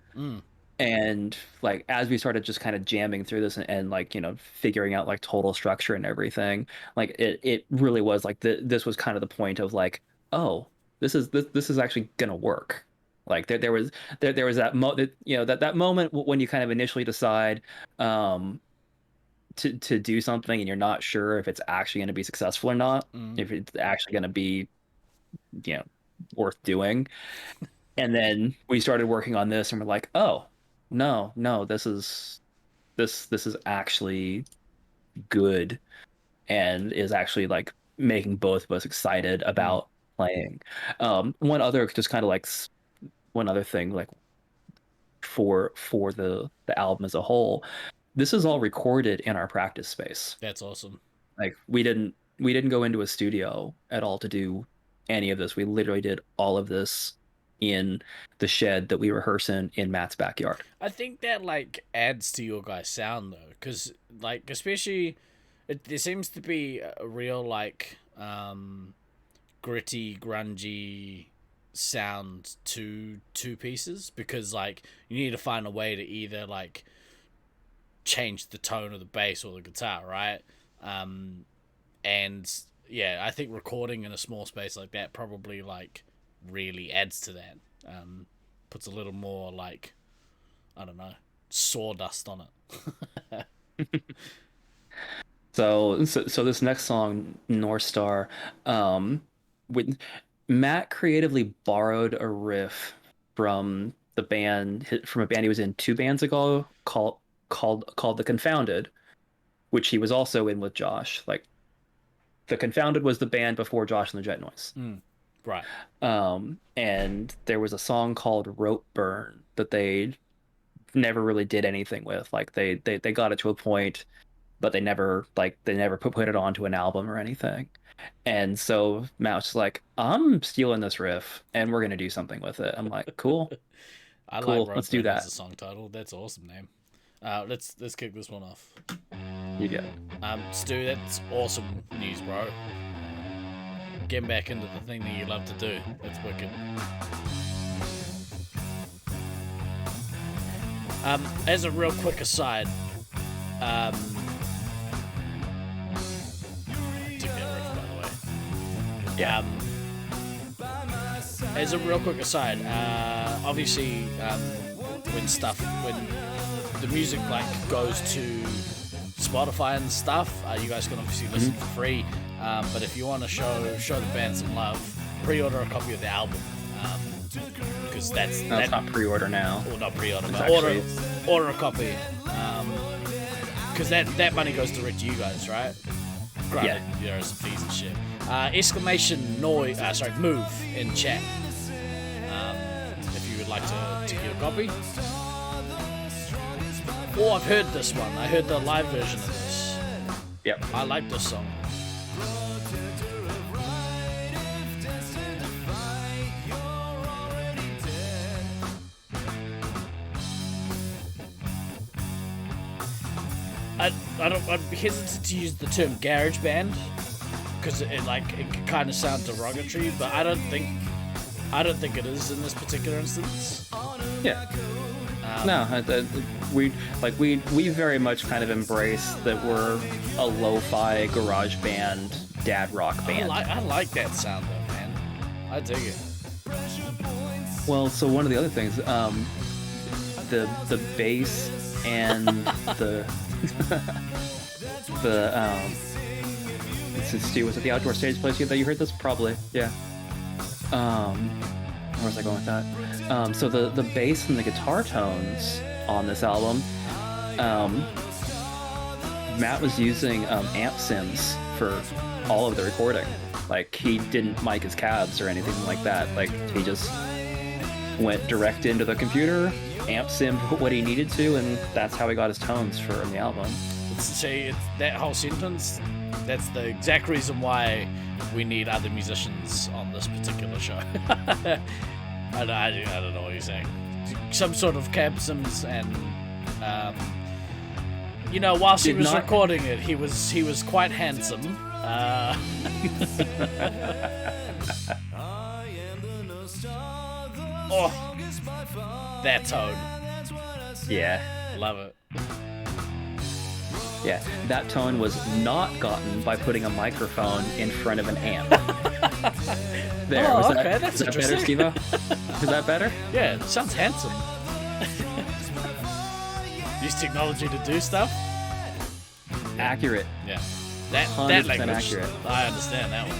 And like as we started just kind of jamming through this and like figuring out like total structure and everything, like it really was like this was kind of the point of like, oh, this is actually gonna work. Like there was that that moment when you kind of initially decide to do something and you're not sure if it's actually going to be successful or not, if it's actually going to be worth doing. And then we started working on this and we're like, oh no, this is actually good and is actually like making both of us excited about playing. One other thing, like for the album as a whole, this is all recorded in our practice space. That's awesome. Like we didn't go into a studio at all to do any of this. We literally did all of this in the shed that we rehearse in Matt's backyard. I think that like adds to your guys' sound though, because like especially there seems to be a real like gritty, grungy sound to 2 pieces, because like you need to find a way to either like change the tone of the bass or the guitar, right? And yeah, I think recording in a small space like that probably like really adds to that. Puts a little more like, I don't know, sawdust on it. So this next song, North Star, with Matt creatively borrowed a riff from a band he was in 2 bands ago called The Confounded, which he was also in with Josh. Like The Confounded was the band before Josh and the Jet Noise. Right. And there was a song called Rope Burn that they never really did anything with. Like they got it to a point, but they never put it onto an album or anything. And so Matt was just like, I'm stealing this riff and we're gonna do something with it. I'm like, cool. I cool. like Rope Let's do Burn that. as a song title. That's an awesome name. Let's kick this one off. You get Stu, that's awesome news, bro. Getting back into the thing that you love to do. That's wicked. As a real quick aside, I took that riff, by the way. Yeah. As a real quick aside, obviously, when the music like goes to Spotify and stuff. You guys can obviously listen for free. But if you want to show the band some love, pre-order a copy of the album. Because that's not pre-order now. Well, not pre-order, but actually... order a copy. Because that money goes direct to you guys, right? Granted, there are some fees and shit. Exclamation noise, move in chat. If you would like to get a copy. Oh, I've heard this one. I heard the live version of this. Yep. I like this song. I'm hesitant to use the term garage band because it kind of sounds derogatory, but I don't think it is in this particular instance. Yeah. We very much kind of embrace that we're a lo-fi garage band, dad rock band. I like that sound though, man. I dig it. Well, so one of the other things, the bass and the Stu, was it the outdoor stage place that you heard this? Probably, yeah. Where was I going with that? So the bass and the guitar tones on this album, Matt was using amp sims for all of the recording. Like, he didn't mic his cabs or anything like that. Like, he just went direct into the computer, amp simmed what he needed to, and that's how he got his tones for the album. It's that whole sentence. That's the exact reason why we need other musicians on this particular show. I don't know what you're saying. Some sort of cab sims, and whilst he was recording it, he was quite handsome. Oh, that tone. Yeah, love it. Yeah, that tone was not gotten by putting a microphone in front of an amp. There, oh, was okay, that, that's is that better, Steve-O? Is that better? Yeah, it sounds handsome. Use technology to do stuff? Accurate. Yeah. That 100% language, accurate. I understand that one.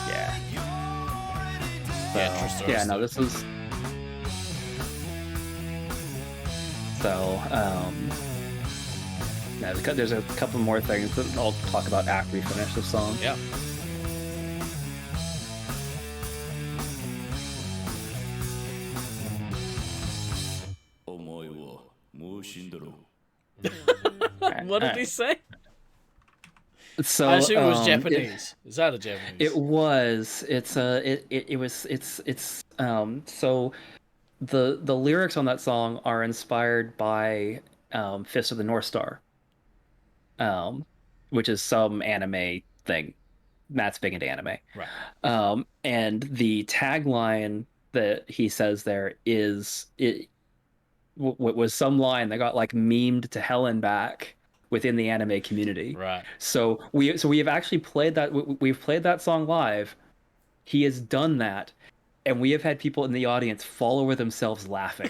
Yeah. Yeah, true story. Yeah, no, this is... So, yeah, there's a couple more things that I'll talk about after we finish the song. Yeah. What did he say? So I assume it was Japanese. Is that a Japanese? It was. So the lyrics on that song are inspired by Fist of the North Star, which is some anime thing. Matt's big into anime. Right. And the tagline that he says there is was some line that got like memed to hell and back within the anime community. Right. So we have actually played that. We've played that song live. He has done that, and we have had people in the audience fall over themselves laughing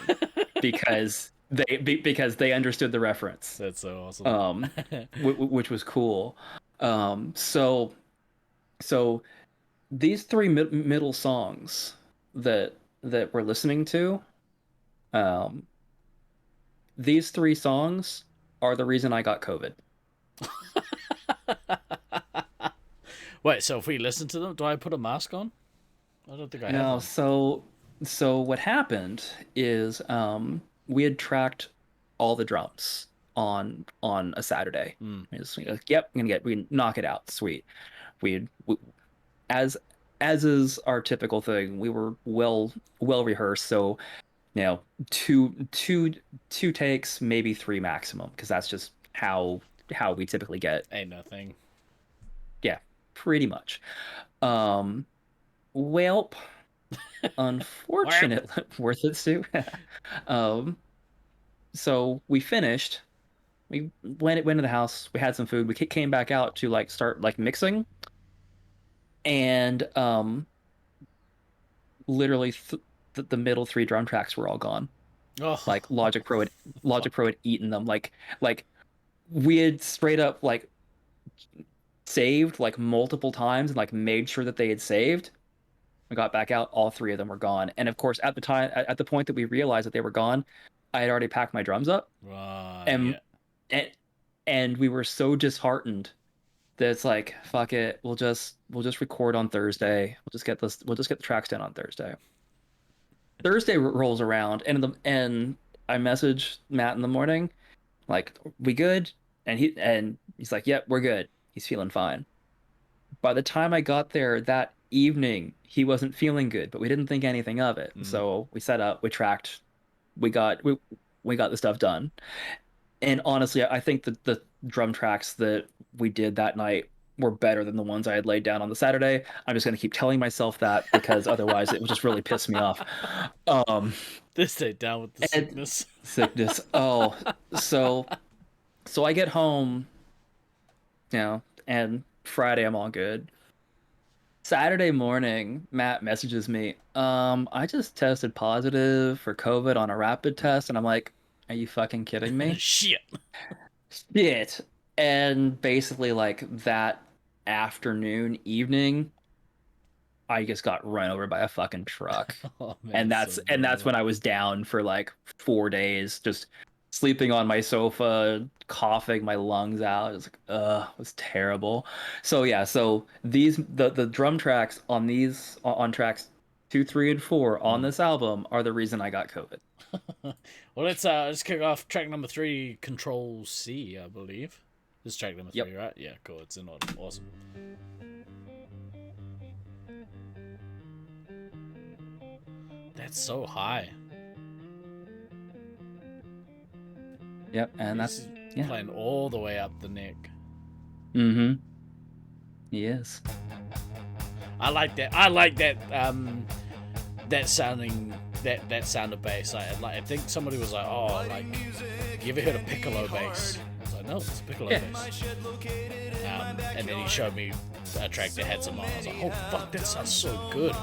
because they understood the reference. That's so awesome. Which was cool. So these three middle songs that we're listening to, these three songs are the reason I got COVID. Wait, so if we listen to them, do I put a mask on? I don't think I have. No, one. so what happened is we had tracked all the drums on a Saturday. Yep, we can knock it out. Sweet. We as is our typical thing, we were well rehearsed, so two takes, maybe three maximum, because that's just how we typically get. Ain't nothing. Yeah, pretty much. Welp, unfortunately, worth it, Stu. So we finished. We went to the house. We had some food. We came back out to start mixing, and literally the middle three drum tracks were all gone. Oh. Logic Pro had eaten them. we had straight up like saved like multiple times and like made sure that they had saved. I got back out, all three of them were gone. And of course, at the time, at the point that we realized that they were gone, I had already packed my drums up, and Yeah. and, and we were so disheartened that it's like, fuck it, we'll just record on Thursday. We'll just get the tracks done on Thursday. Thursday rolls around, and I message Matt in the morning, like, we good? And he's like, yep, we're good. He's feeling fine. By the time I got there that evening, he wasn't feeling good, but we didn't think anything of it. So we set up, we tracked, we got we got the stuff done. And honestly, I think that the drum tracks that we did that night were better than the ones I had laid down on the Saturday. I'm just going to keep telling myself that because otherwise it would just really piss me off. This day down with the and- sickness. Sickness. Oh, so I get home, you know, and Friday I'm all good. Saturday morning, Matt messages me, I just tested positive for COVID on a rapid test, and I'm like, are you fucking kidding me? Shit. Shit. And basically, like, that afternoon, evening, I just got run over by a fucking truck. Oh, man, And that's so that's brutal. when I was down for like 4 days, just sleeping on my sofa, coughing my lungs out. It was like, it was terrible. So yeah, so the drum tracks on these on tracks 2, 3, and 4 on this album are the reason I got COVID. Well, let's kick off track number 3, Control C, I believe. This is track number 3, Yep. right? Yeah, cool. It's in order. Awesome. That's so high. Yep, and He's that's yeah. playing all the way up the neck. Mm-hmm. He is. I like that. I like that. That sounding. That sound of bass. I think somebody was like, "Oh, like, you ever heard of piccolo bass?" I was like, "No, it's piccolo bass." And then he showed me a track that had some. I was like, "Oh fuck, that sounds so good."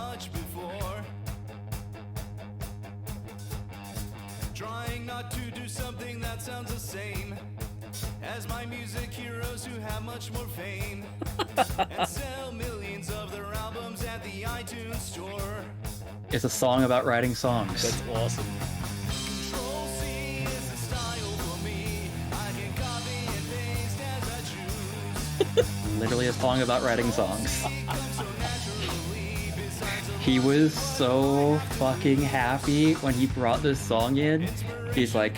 Trying not to do something that sounds the same as my music heroes who have much more fame and sell millions of their albums at the iTunes store. It's a song about writing songs. That's awesome. Control C is the style for me. I can copy and paste as I choose. Literally a song about writing songs. Comes so naturally besides a He was so fucking happy when he brought this song in. He's like,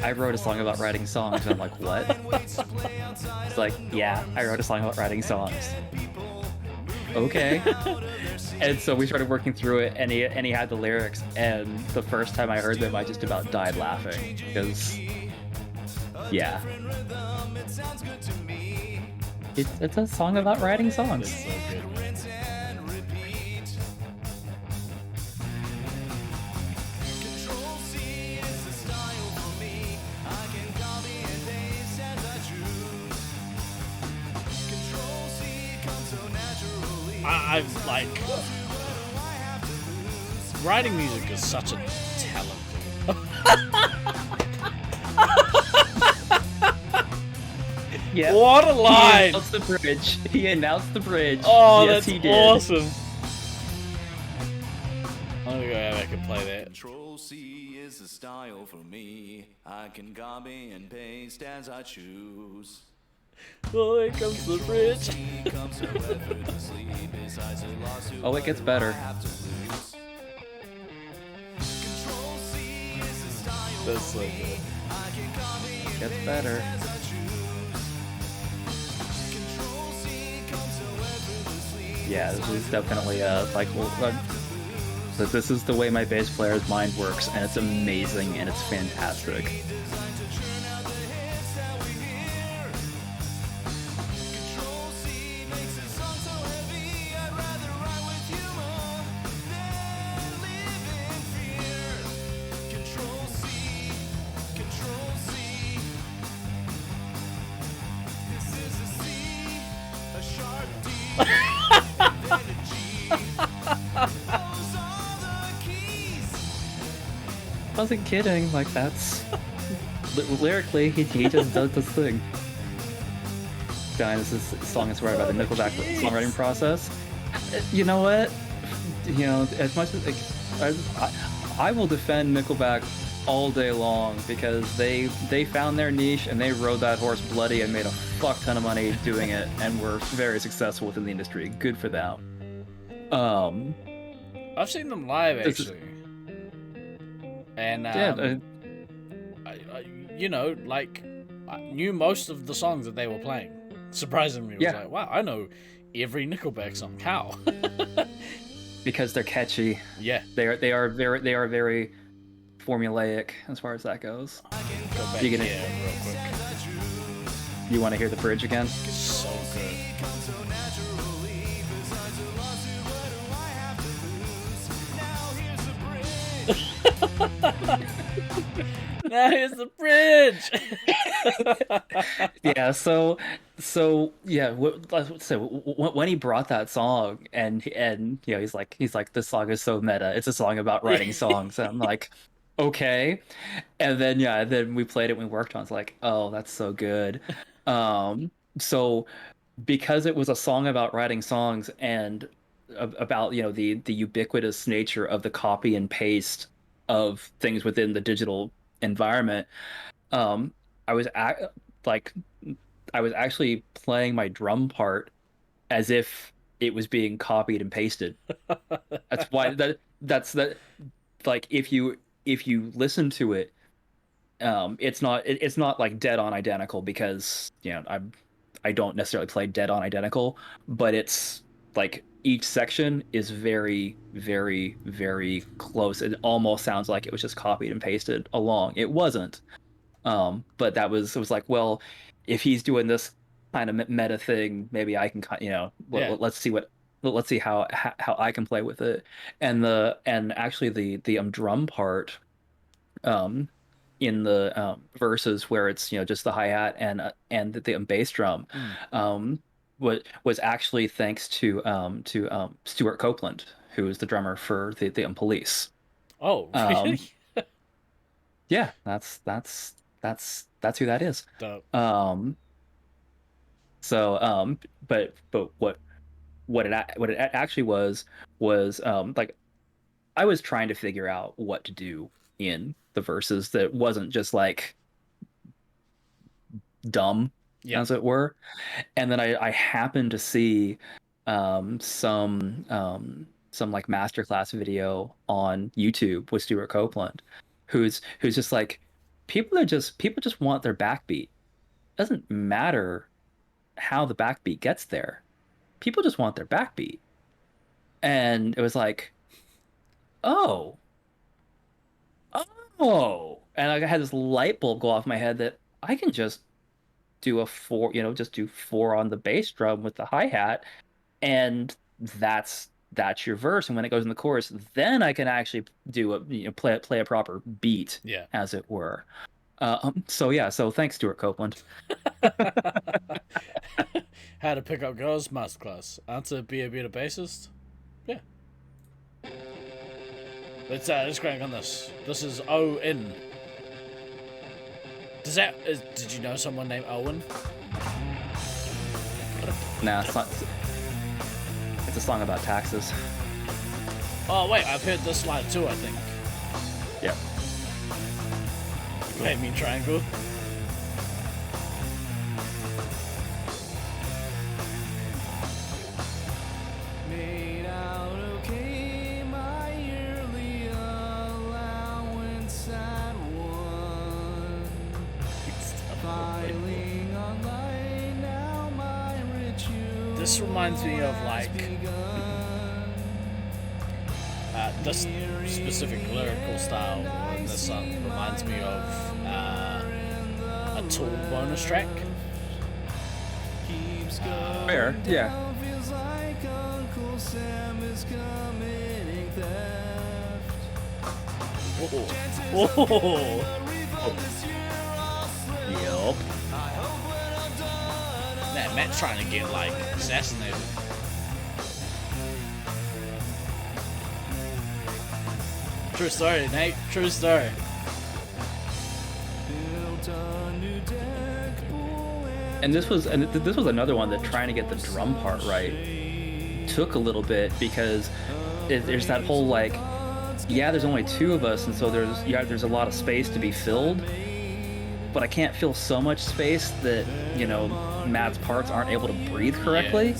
I wrote a song about writing songs. And I'm like, what? It's like, yeah, I wrote a song about writing songs. Okay. And so we started working through it, and he had the lyrics, and the first time I heard them, I just about died laughing because, yeah, rhythm, it sounds good to me. it's a song about writing songs. That's so good. Rinse and repeat. Control C is the style for me. I can copy and paste as I choose. Control C comes so naturally. I've like writing music is such a talent. Yeah. What a He line! announced the bridge. He announced the bridge. Oh, yes, that's he did. awesome. I'm gonna go back and play that. Control C is the style for me. I can copy and paste as I choose. Oh, here comes the bridge. C comes so effortlessly besides a lawsuit. Oh, it gets better. Have to lose. Control C is the style That's so for good. me. I can copy and Gets paste better. as I choose. Control C comes so effortlessly. Yeah, this is definitely that this is the way my bass player's mind works, and it's amazing and it's fantastic. Designed to churn out the hits that we hear. Control C makes a song so heavy. I'd rather ride with you more than live in fear. Control C, Control C. This is a C, a sharp D, then a G. Those are the keys. I wasn't kidding. Like Lyrically, he just does this thing. This song is inspired by the Nickelback songwriting process. You know what? You know, as much as I will defend Nickelback all day long because they found their niche and they rode that horse bloody and made a fuck ton of money doing it and were very successful within the industry. Good for them. I've seen them live actually, and yeah, you know, like I knew most of the songs that they were playing. Surprisingly, it was like, wow, I know every Nickelback song. How? Because they're catchy. Yeah, they are very formulaic as far as that goes. Go back real quick. You want to hear the bridge again? So good. Now here's the bridge. Yeah, so yeah, let's say when he brought that song and you know he's like this song is so meta. It's a song about writing songs. And I'm like, okay. And then we played it, we worked on it. It's like, oh, that's so good. So because it was a song about writing songs and about, you know, the ubiquitous nature of the copy and paste of things within the digital environment, I was I was actually playing my drum part as if it was being copied and pasted. That's why that's like if you listen to it, it's not like dead on identical because, you know, I don't necessarily play dead on identical, but it's like each section is very, very, very close. It almost sounds like it was just copied and pasted along. It wasn't. But it was like, well, if he's doing this kind of meta thing, maybe I can, you know, let's see how I can play with it. And actually the was part, in the verses where it's, you know, just the hi-hat and the bass drum, was actually thanks to Stuart Copeland, who is the drummer for the Police. Oh, really? Yeah, that's who that is. Dope. But what it actually was like I was trying to figure out what to do in the verses that wasn't just like dumb, as it were. And then I happened to see some like masterclass video on YouTube with Stuart Copeland, who's just like, people just want their backbeat. It doesn't matter how the backbeat gets there. People just want their backbeat. And it was like, oh. And I had this light bulb go off my head that I can just do a 4, you know, just do 4 on the bass drum with the hi-hat, and that's your verse. And when it goes in the chorus, then I can actually do play a proper beat, as it were. So thanks, Stuart Copeland. How to pick up girls masterclass. How to be a better bassist. Yeah. Let's crank on this. This is Owen. Did you know someone named Owen? Nah, it's not. It's a song about taxes. Oh wait, I've heard this line too, I think. Yep. Wait, mean triangle? Made out okay, my yearly allowance at one. Filing online, now my ritual. This reminds me of like this specific lyrical style in this song reminds me of a Tool bonus track. Fair, yeah. Feels like Uncle Sam is committing theft. Whoa. Yup. Man, Matt's trying to get like assassinated. True story, Nate. True story. And this was another one that trying to get the drum part right took a little bit, because there's that whole like, yeah, there's only two of us, and so there's a lot of space to be filled, but I can't fill so much space that, you know, Matt's parts aren't able to breathe correctly.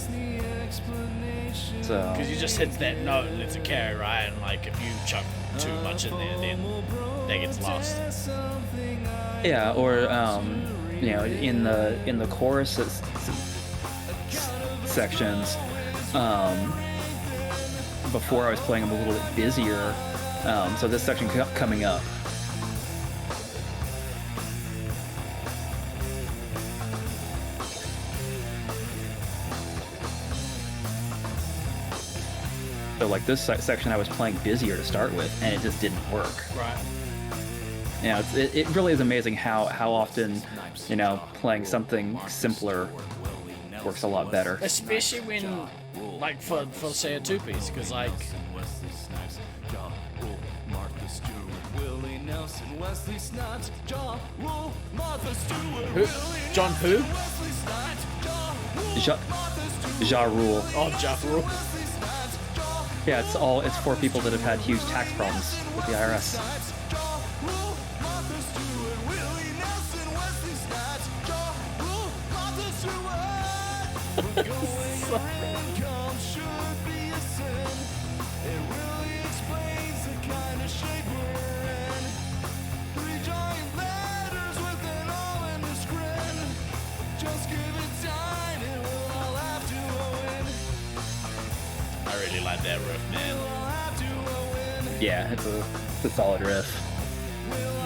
So Because you just hit that note and it's a carry, right? And like if you chuck too much in there, then that gets lost. yeah, or you know, in the chorus sections, before I was playing them a little bit busier. So this section coming up. So like this section I was playing busier to start with, and it just didn't work. Right. You know, it really is amazing how often, you know, playing something simpler works a lot better. Especially when, like, for say a two-piece, because like, who? John who? Ja Rule. Oh, Ja Rule. Yeah, it's for people that have had huge tax problems with the IRS. I really like that riff, man. Yeah, it's a solid riff.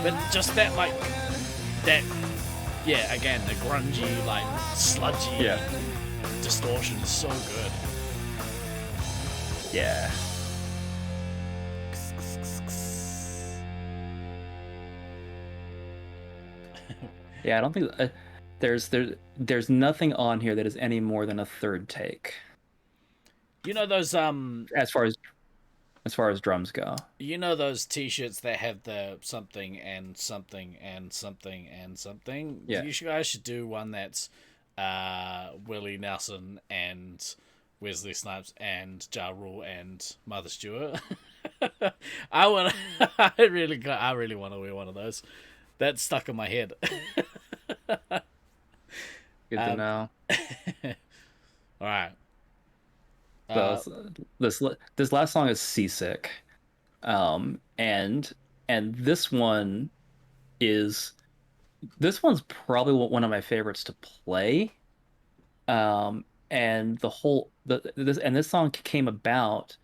But just that, like, that, yeah, again, the grungy, like, sludgy Yeah. distortion is so good. Yeah. Yeah, I don't think there's nothing on here that is any more than a third take You know those, as far as drums go. you know those t-shirts that have the something and something and something and something? Yeah. You guys should do one that's Willie Nelson and Wesley Snipes and Ja Rule and Martha Stewart. I really want to wear one of those. That's stuck in my head. Good to know. All right. So this last song is Seasick, and this one's probably one of my favorites to play, and this song came about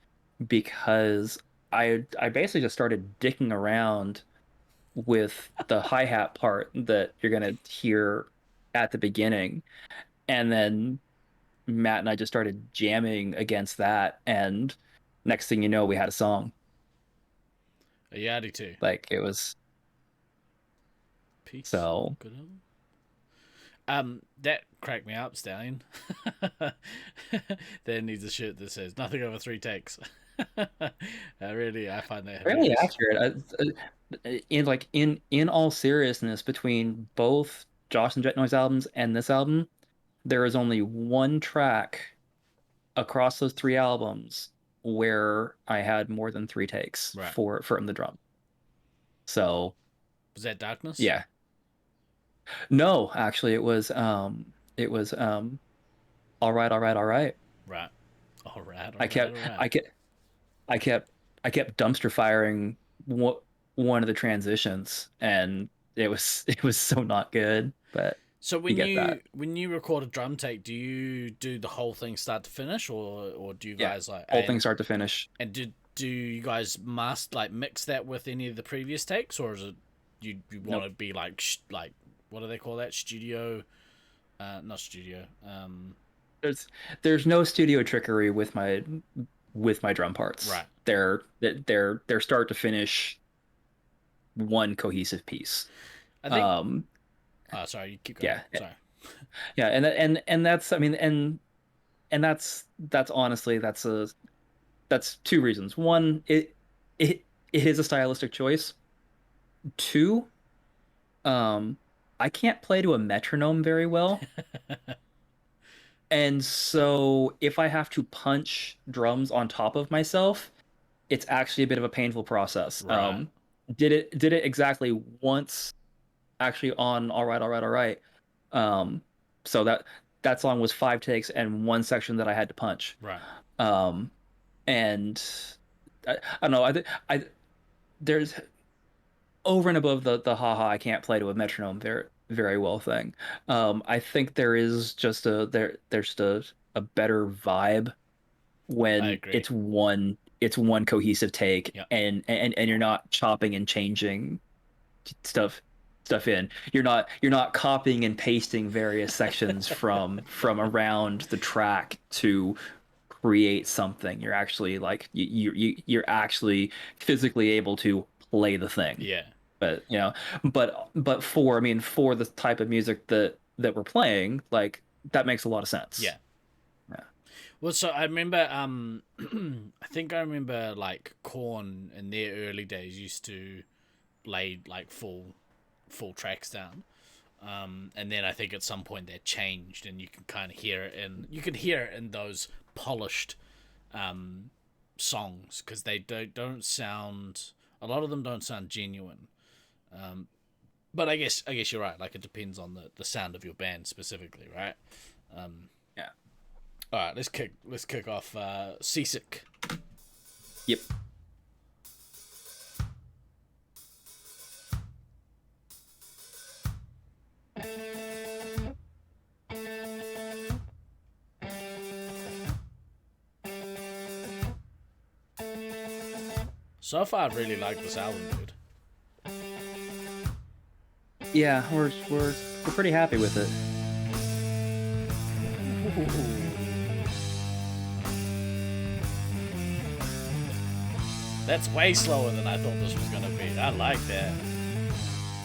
because I basically just started dicking around with the hi-hat part that you're gonna hear at the beginning, and then Matt and I just started jamming against that, and next thing you know, we had a song. A Yardie too. Like it was Peace. so. Good. That cracked me up, Stallion. That needs a shirt that says "Nothing over 3 takes." I find that Really hilarious. accurate. In all seriousness, between both Josh and Jet Noise albums and this album, there is only one track across those 3 albums where I had more than 3 takes Right. from the drum. So Was that Darkness? yeah. No, actually it was all right, all right, all right. Right. All right. I kept dumpster firing one of the transitions, and it was so not good, but So you get that. when you record a drum take, do you do the whole thing start to finish, or do you Yeah, guys like whole thing start to finish. And do you guys mix that with any of the previous takes, or is it you want to be like what do they call that, studio? Not studio. There's no studio trickery with my drum parts. Right. They're start to finish one cohesive piece. I think. Sorry, you keep going. Yeah. Sorry. Yeah, and that's, I mean, and that's honestly that's 2 reasons. One, it is a stylistic choice. 2, I can't play to a metronome very well. And so if I have to punch drums on top of myself, it's actually a bit of a painful process. Right. Did it exactly once actually on all right. Um, so that song was 5 takes and one section that I had to punch. Right. Um, and I don't know. I there's over and above the haha I can't play to a metronome very well thing. I think there is just there's a better vibe I when agree. it's one cohesive take Yeah. and you're not chopping and changing stuff in. You're not copying and pasting various sections from around the track to create something. You're actually like you're actually physically able to play the thing. Yeah. But but for I mean for the type of music that we're playing, like that makes a lot of sense. Yeah. Yeah. Well, so I remember, I think I remember like Korn in their early days used to lay like full tracks down, and then I think at some point that changed, and you can kind of hear it in those polished songs because they don't sound, a lot of them don't sound genuine. But I guess you're right. Like it depends on the sound of your band specifically, right? Yeah. All right, let's kick off Seasick. Yep. So far, I really like this album, dude. Yeah, we're pretty happy with it. That's way slower than I thought this was gonna be. I like that.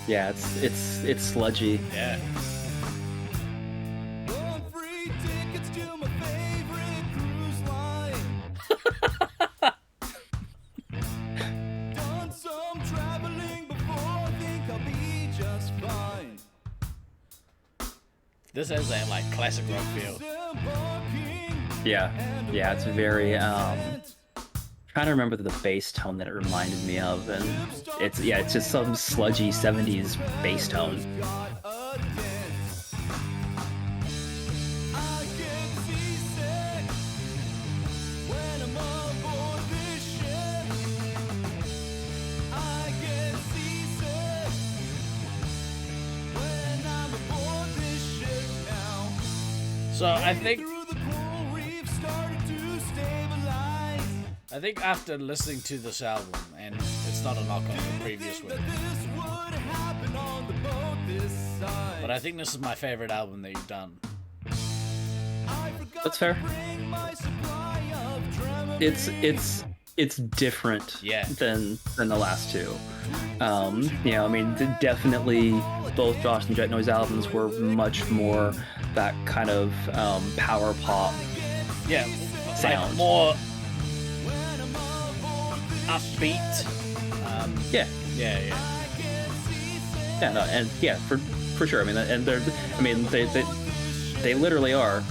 Yeah, it's sludgy. Yeah. Want free tickets to my favorite cruise line. Done some traveling before, think I'll be just fine. This has that like classic rock feel. Yeah, it's very trying to remember the bass tone that it reminded me of, and it's just some sludgy 70s bass tone. Got a dent. I get seasick when I'm aboard this ship. I get seasick when I'm aboard this ship now. So I think Through the coral reef started to stabilize. I think after listening to this album, and it's not a knock on the previous one, This would happen on the boat this side. but I think this is my favorite album that you've done. I forgot That's fair. to bring my supply of Dramamine. It's different Yeah. than the last two. I mean, definitely both Josh and Jet Noise albums were much more that kind of power pop Yeah, sound. like more upbeat. Yeah, Yeah. yeah, no, and yeah, for sure. I mean, and they literally are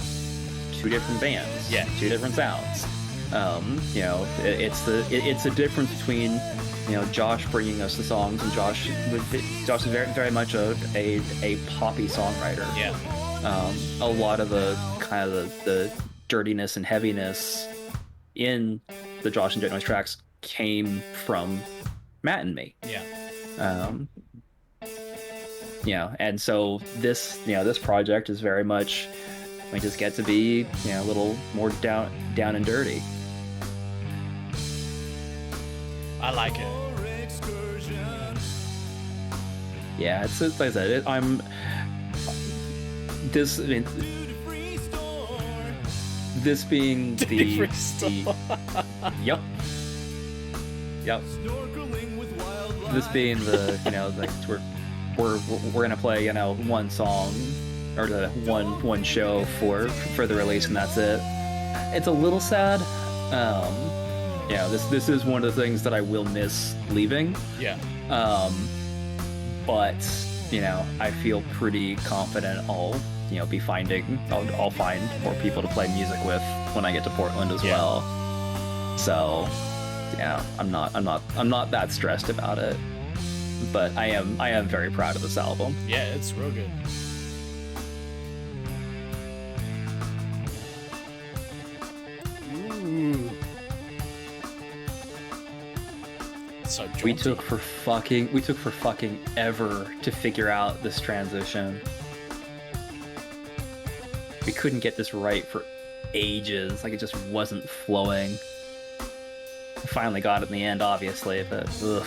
two different bands. Yeah. Two different sounds. It's the difference between Josh bringing us the songs, and Josh is very very much a poppy songwriter. Yeah. A lot of the kind of the dirtiness and heaviness in the Josh and Jet Noise tracks came from Matt and me. Yeah. And so this project is very much, we just get to be a little more down and dirty. I like it. Yeah, it's like I said, this being the Free store. yep. This being the like we're gonna play one song or the one show for the release, and that's it. It's a little sad. This is one of the things that I will miss leaving. Yeah. But I feel pretty confident I'll find more people to play music with when I get to Portland as well. So, yeah, I'm not that stressed about it. But I am very proud of this album. Yeah, it's real good. Ooh. So jaunty. We took for fucking ever to figure out this transition. We couldn't get this right for ages. Like, it just wasn't flowing. Finally got it in the end, obviously, but ugh.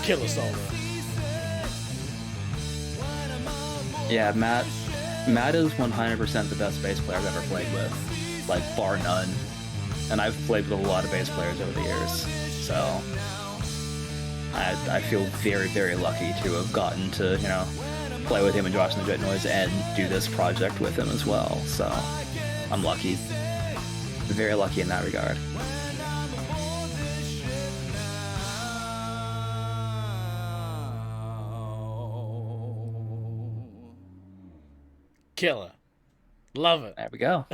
Killer solo. Yeah, Matt is 100% the best bass player I've ever played with, like, bar none. And I've played with a lot of bass players over the years, so I feel very, very lucky to have gotten to, play with him and Josh and the Jet Noise and do this project with him as well. So I'm lucky, very lucky in that regard. Killer. Love it. There we go.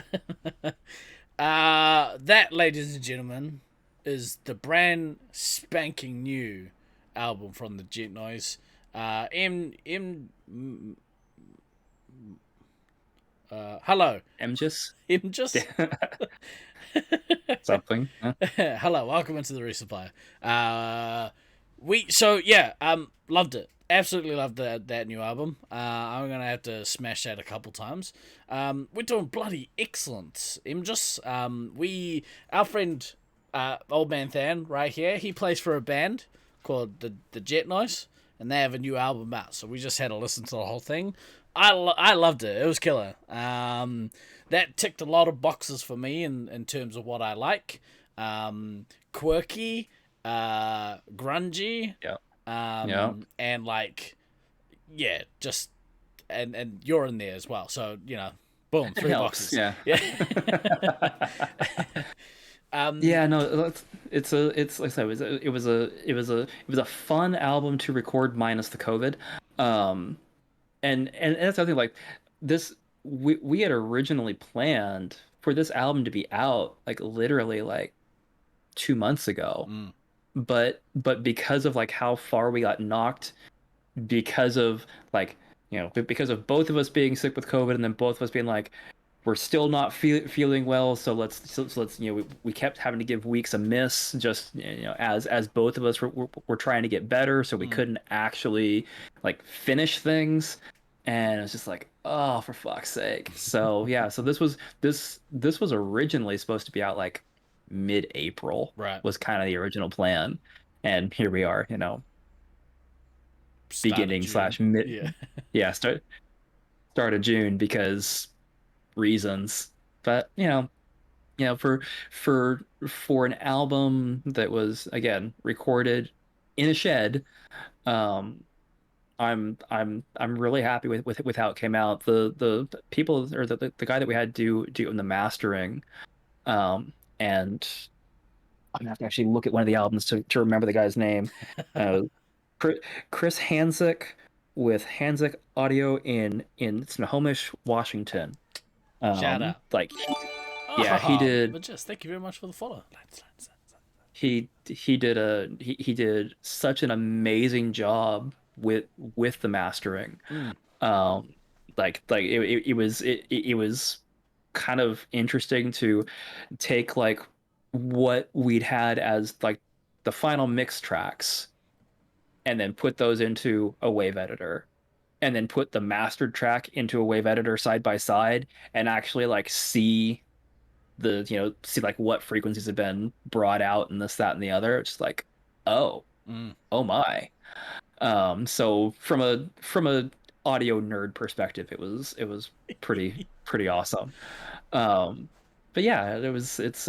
That, ladies and gentlemen, is the brand spanking new album from the Jet Noise. Hello. MJS? Something. Yeah. Hello, welcome into the Resupply. Loved it. Absolutely loved that new album. I'm gonna have to smash that a couple times. We're doing bloody excellent. Our friend Old Man Than right here, he plays for a band called the Jet Noise, and they have a new album out. So we just had a listen to the whole thing. I loved it. It was killer. That ticked a lot of boxes for me in terms of what I like. Quirky, grungy. Yeah. And like, yeah, just and you're in there as well. So boom, 3 boxes. Yeah. Yeah. No, it's like I said, it was a fun album to record minus the COVID. And that's the other thing, like this, we had originally planned for this album to be out like literally like 2 months ago. But because of like how far we got knocked, because of like, because of both of us being sick with COVID, and then both of us being like, we're still not feeling well, so let's we kept having to give weeks a miss, just as both of us were trying to get better, so we couldn't actually like finish things, and it's just like, oh, for fuck's sake. So yeah, so this was originally supposed to be out like mid-April, right? Was kind of the original plan, and here we are, beginning / mid, start of June because reasons. But for an album that was again recorded in a shed, I'm really happy with how it came out. The people, or the guy that we had do in the mastering, and I'm gonna have to actually look at one of the albums to remember the guy's name. Chris Hanzik with Hanzik Audio in Snohomish, Washington. Shout out. Like, yeah, he did. But just thank you very much for the follow. He did such an amazing job with the mastering. It was kind of interesting to take like what we'd had as like the final mix tracks and then put those into a wave editor, and then put the mastered track into a wave editor side by side, and actually like see like what frequencies have been brought out and this, that, and the other. It's like, oh my. So from a audio nerd perspective, it was pretty awesome. But yeah, it's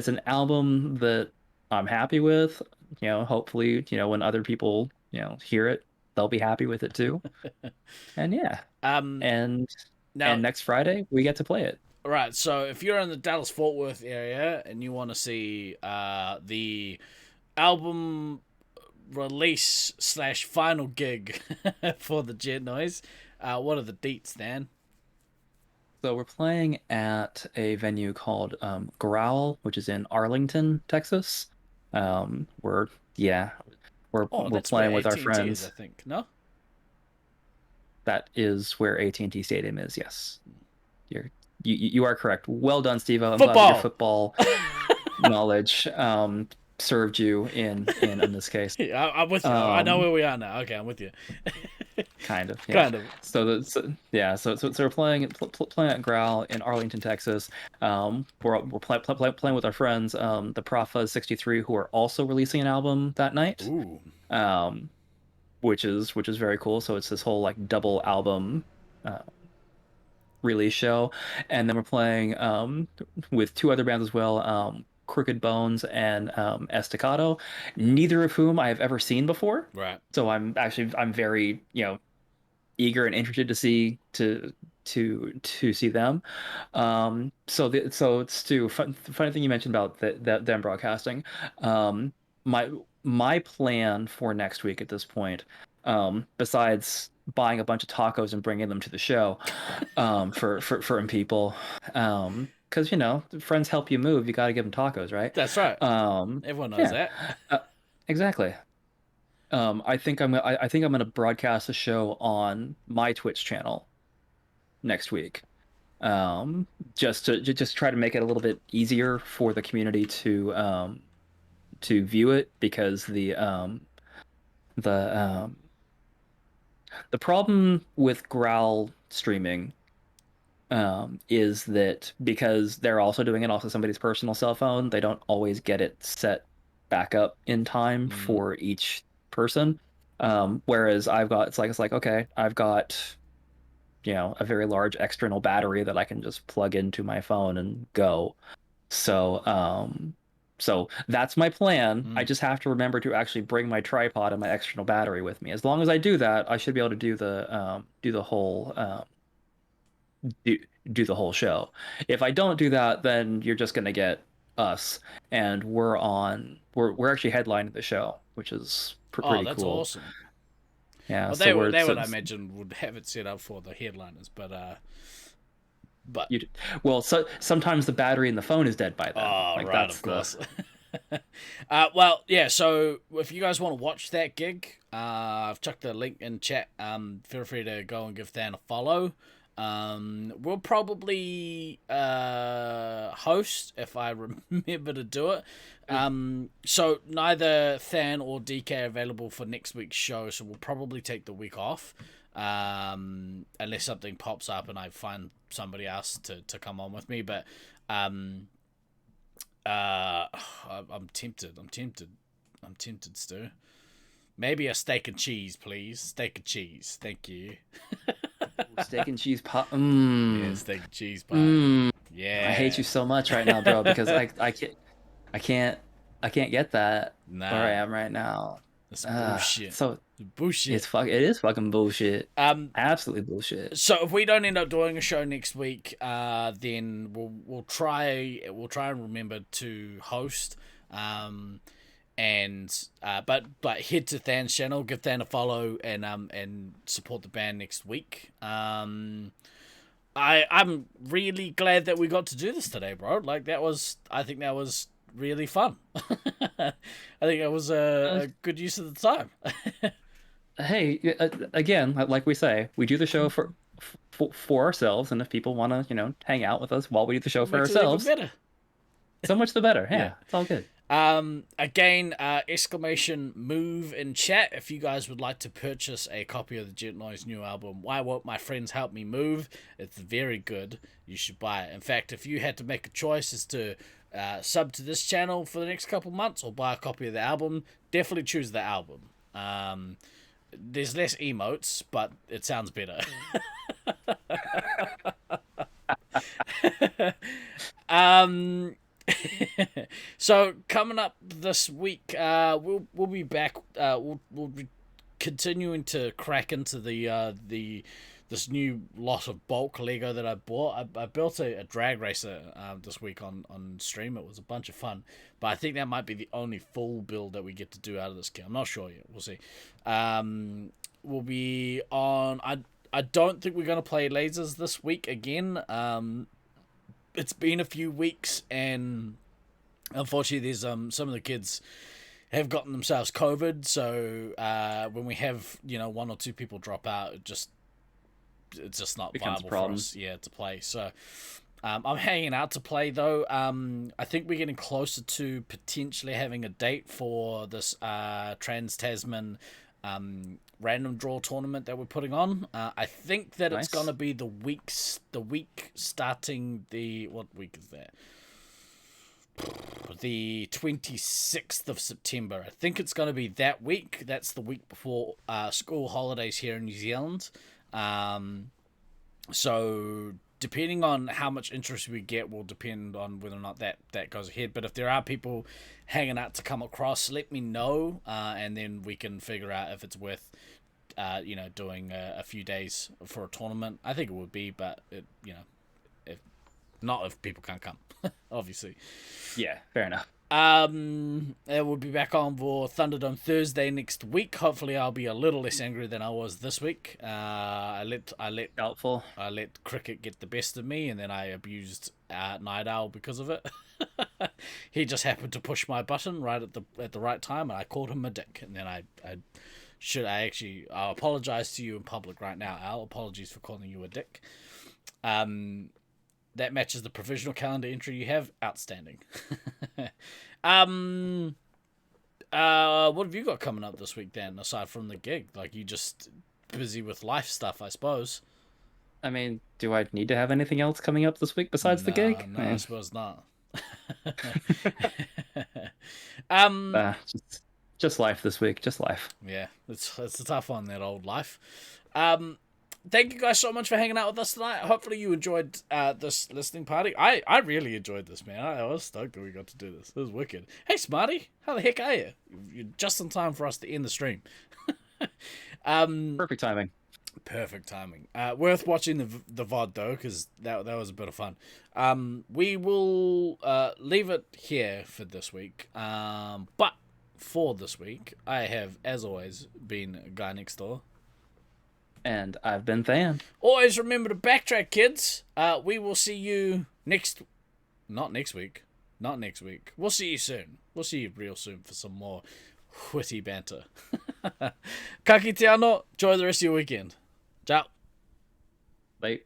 an album that I'm happy with. Hopefully, when other people hear it, they'll be happy with it too. And yeah, and next Friday we get to play it. Right, so if you're in the Dallas Fort Worth area and you want to see the album release / final gig for the Jet Noise, what are the deets, Dan? So we're playing at a venue called Growl, which is in Arlington, Texas. We're yeah, Oh, we're that's where playing with our AT&T is, I friends. think. No? That is where AT&T Stadium is. Yes, you are correct. Well done, Steve. I'm glad that your Football! football knowledge served you in this case. Yeah, I'm with you. I know Um, where we are now. Okay, I'm with you. kind of, yeah. Kind of. So we're playing at Growl in Arlington, Texas. We're playing with our friends, the Profa 63, who are also releasing an album that night. Ooh. Um, which is very cool. So it's this whole like double album uh, release show, and then we're playing with two other bands as well, Crooked Bones and Estacado, neither of whom I have ever seen before. Right. So I'm very eager and interested to see them. So it's too funny thing you mentioned about them broadcasting. Um, my my plan for next week at this point, besides buying a bunch of tacos and bringing them to the show, for people, because friends help you move, you got to give them tacos, right? That's right. Um, Everyone knows yeah, that. uh, exactly. I think I'm gonna broadcast the show on my Twitch channel next week. Um, just try to make it a little bit easier for the community to view it, because the the problem with Growl streaming is that because they're also doing it off of somebody's personal cell phone, they don't always get it set back up in time Mm. for each person. Whereas it's like okay, I've got a very large external battery that I can just plug into my phone and go. So that's my plan. I Mm. just have to remember to actually bring my tripod and my external battery with me. As long as I do that, I should be able to do do the whole show. If I don't do that, then you're just gonna get us, and we're actually headlining the show, which is Oh, pretty that's cool. awesome. Yeah, Well, so we're they so would, I imagine, would have it set up for the headliners, but you so sometimes the battery in the phone is dead by then. oh, Like right, that's of the course. Well, yeah. So if you guys want to watch that gig, I've chucked the link in chat. Feel free to go and give Than a follow. We'll probably host if I remember to do it. So neither Than or DK are available for next week's show, so we'll probably take the week off. Unless something pops up and I find somebody else to come on with me, but I'm tempted. I'm tempted, Stu. Maybe a steak and cheese, please. Steak and cheese. Thank you. steak and cheese pie. Yeah, steak and cheese pie. Yeah. I hate you so much right now, bro, because I can't get that Nah. where I am right now. That's bullshit. So Bullshit. it is fucking bullshit. Um, Absolutely bullshit. So if we don't end up doing a show next week, then we'll try and remember to host. But head to Than's channel, give Than a follow, and support the band next week. I'm really glad that we got to do this today, bro. Like I think that was really fun. I think it was a good use of the time. Hey, again, like we say, we do the show for ourselves, and if people want to, hang out with us while we do the show for Makes it even ourselves, better. so much the better. Yeah, Yeah. it's all good. Again, exclamation move in chat if you guys would like to purchase a copy of the Jet Noise new album, Why Won't My Friends Help Me Move? It's very good. You should buy it. In fact, if you had to make a choice as to sub to this channel for the next couple months or buy a copy of the album, definitely choose the album. There's less emotes, but it sounds better. So coming up this week, we'll be back. We'll be continuing to crack into the this new lot of bulk Lego that I bought. I built a drag racer this week on stream. It was a bunch of fun, but I think that might be the only full build that we get to do out of this kit. I'm not sure yet. We'll see. We'll be on. I don't think we're gonna play lasers this week again. It's been a few weeks, and unfortunately, there's some of the kids have gotten themselves COVID. So when we have one or two people drop out, it's just not Becomes viable a problem. for us, to play. So I'm hanging out to play though. I think we're getting closer to potentially having a date for this Trans-Tasman random draw tournament that we're putting on. I think that Nice. it's gonna be the week starting what week is that? The 26th of September. I think it's going to be that week. That's the week before school holidays here in New Zealand. So depending on how much interest we get will depend on whether or not that goes ahead. But if there are people hanging out to come across, let me know, and then we can figure out if it's worth doing a few days for a tournament. I think it would be, but if not, if people can't come, obviously. Yeah, fair enough. We'll be back on for Thunderdome Thursday next week. Hopefully, I'll be a little less angry than I was this week. I let Doubtful. Cricket get the best of me, and then I abused Night Owl because of it. He just happened to push my button right at the right time, and I called him a dick. And then I'll apologize to you in public right now, Al. Apologies for calling you a dick. That matches the provisional calendar entry you have. Outstanding. What have you got coming up this week, Dan, aside from the gig? Like, you just busy with life stuff, I suppose. I mean, do I need to have anything else coming up this week besides the gig? No, I suppose not. Just life this week. Just life. Yeah, it's a tough one, that old life. Thank you guys so much for hanging out with us tonight. Hopefully you enjoyed this listening party. I really enjoyed this, man. I was stoked that we got to do this. It was wicked. Hey, Smarty, how the heck are you? You're just in time for us to end the stream. Perfect timing. Perfect timing. Worth watching the VOD though, because that was a bit of fun. We will leave it here for this week. But for this week, I have, as always, been Guy Next Door. And I've been Than. Always remember to backtrack, kids. We will see you not next week. We'll see you soon. We'll see you real soon for some more witty banter. Ka kite anō. Enjoy the rest of your weekend. Ciao. Late.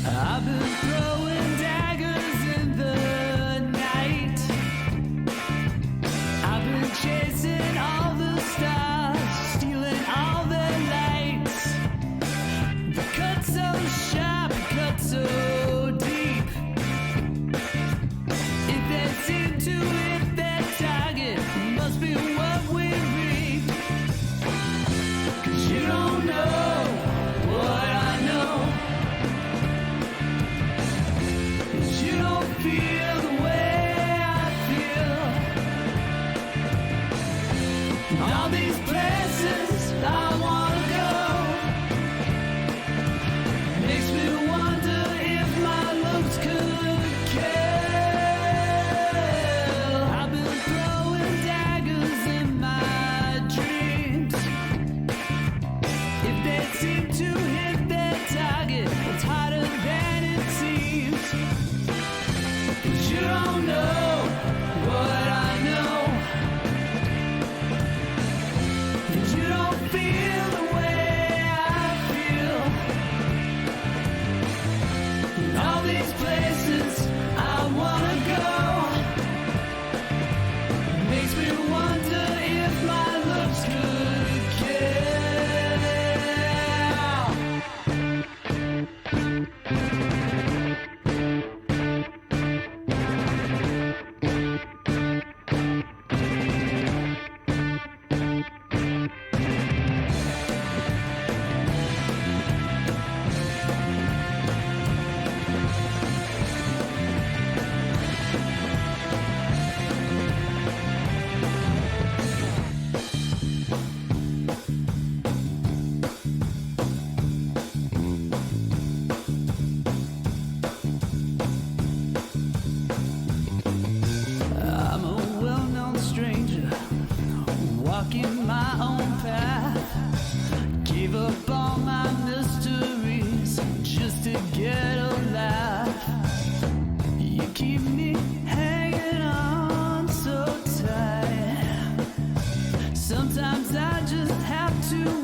I've been throwing daggers in the night. I've been chasing all the stars, stealing all their lights. The cut so sharp, cut so deep. If they seem to hit their target, it must be what we reap. 'Cause you don't know what I know. You don't feel the way I feel. All these places I wanna go makes me wonder if my looks could kill. I've been throwing daggers in my dreams. If they seem to hit their target, it's harder than it seems. You don't know what I know. my own path. Gave up all my mysteries just to get a laugh. You keep me hanging on so tight. Sometimes I just have to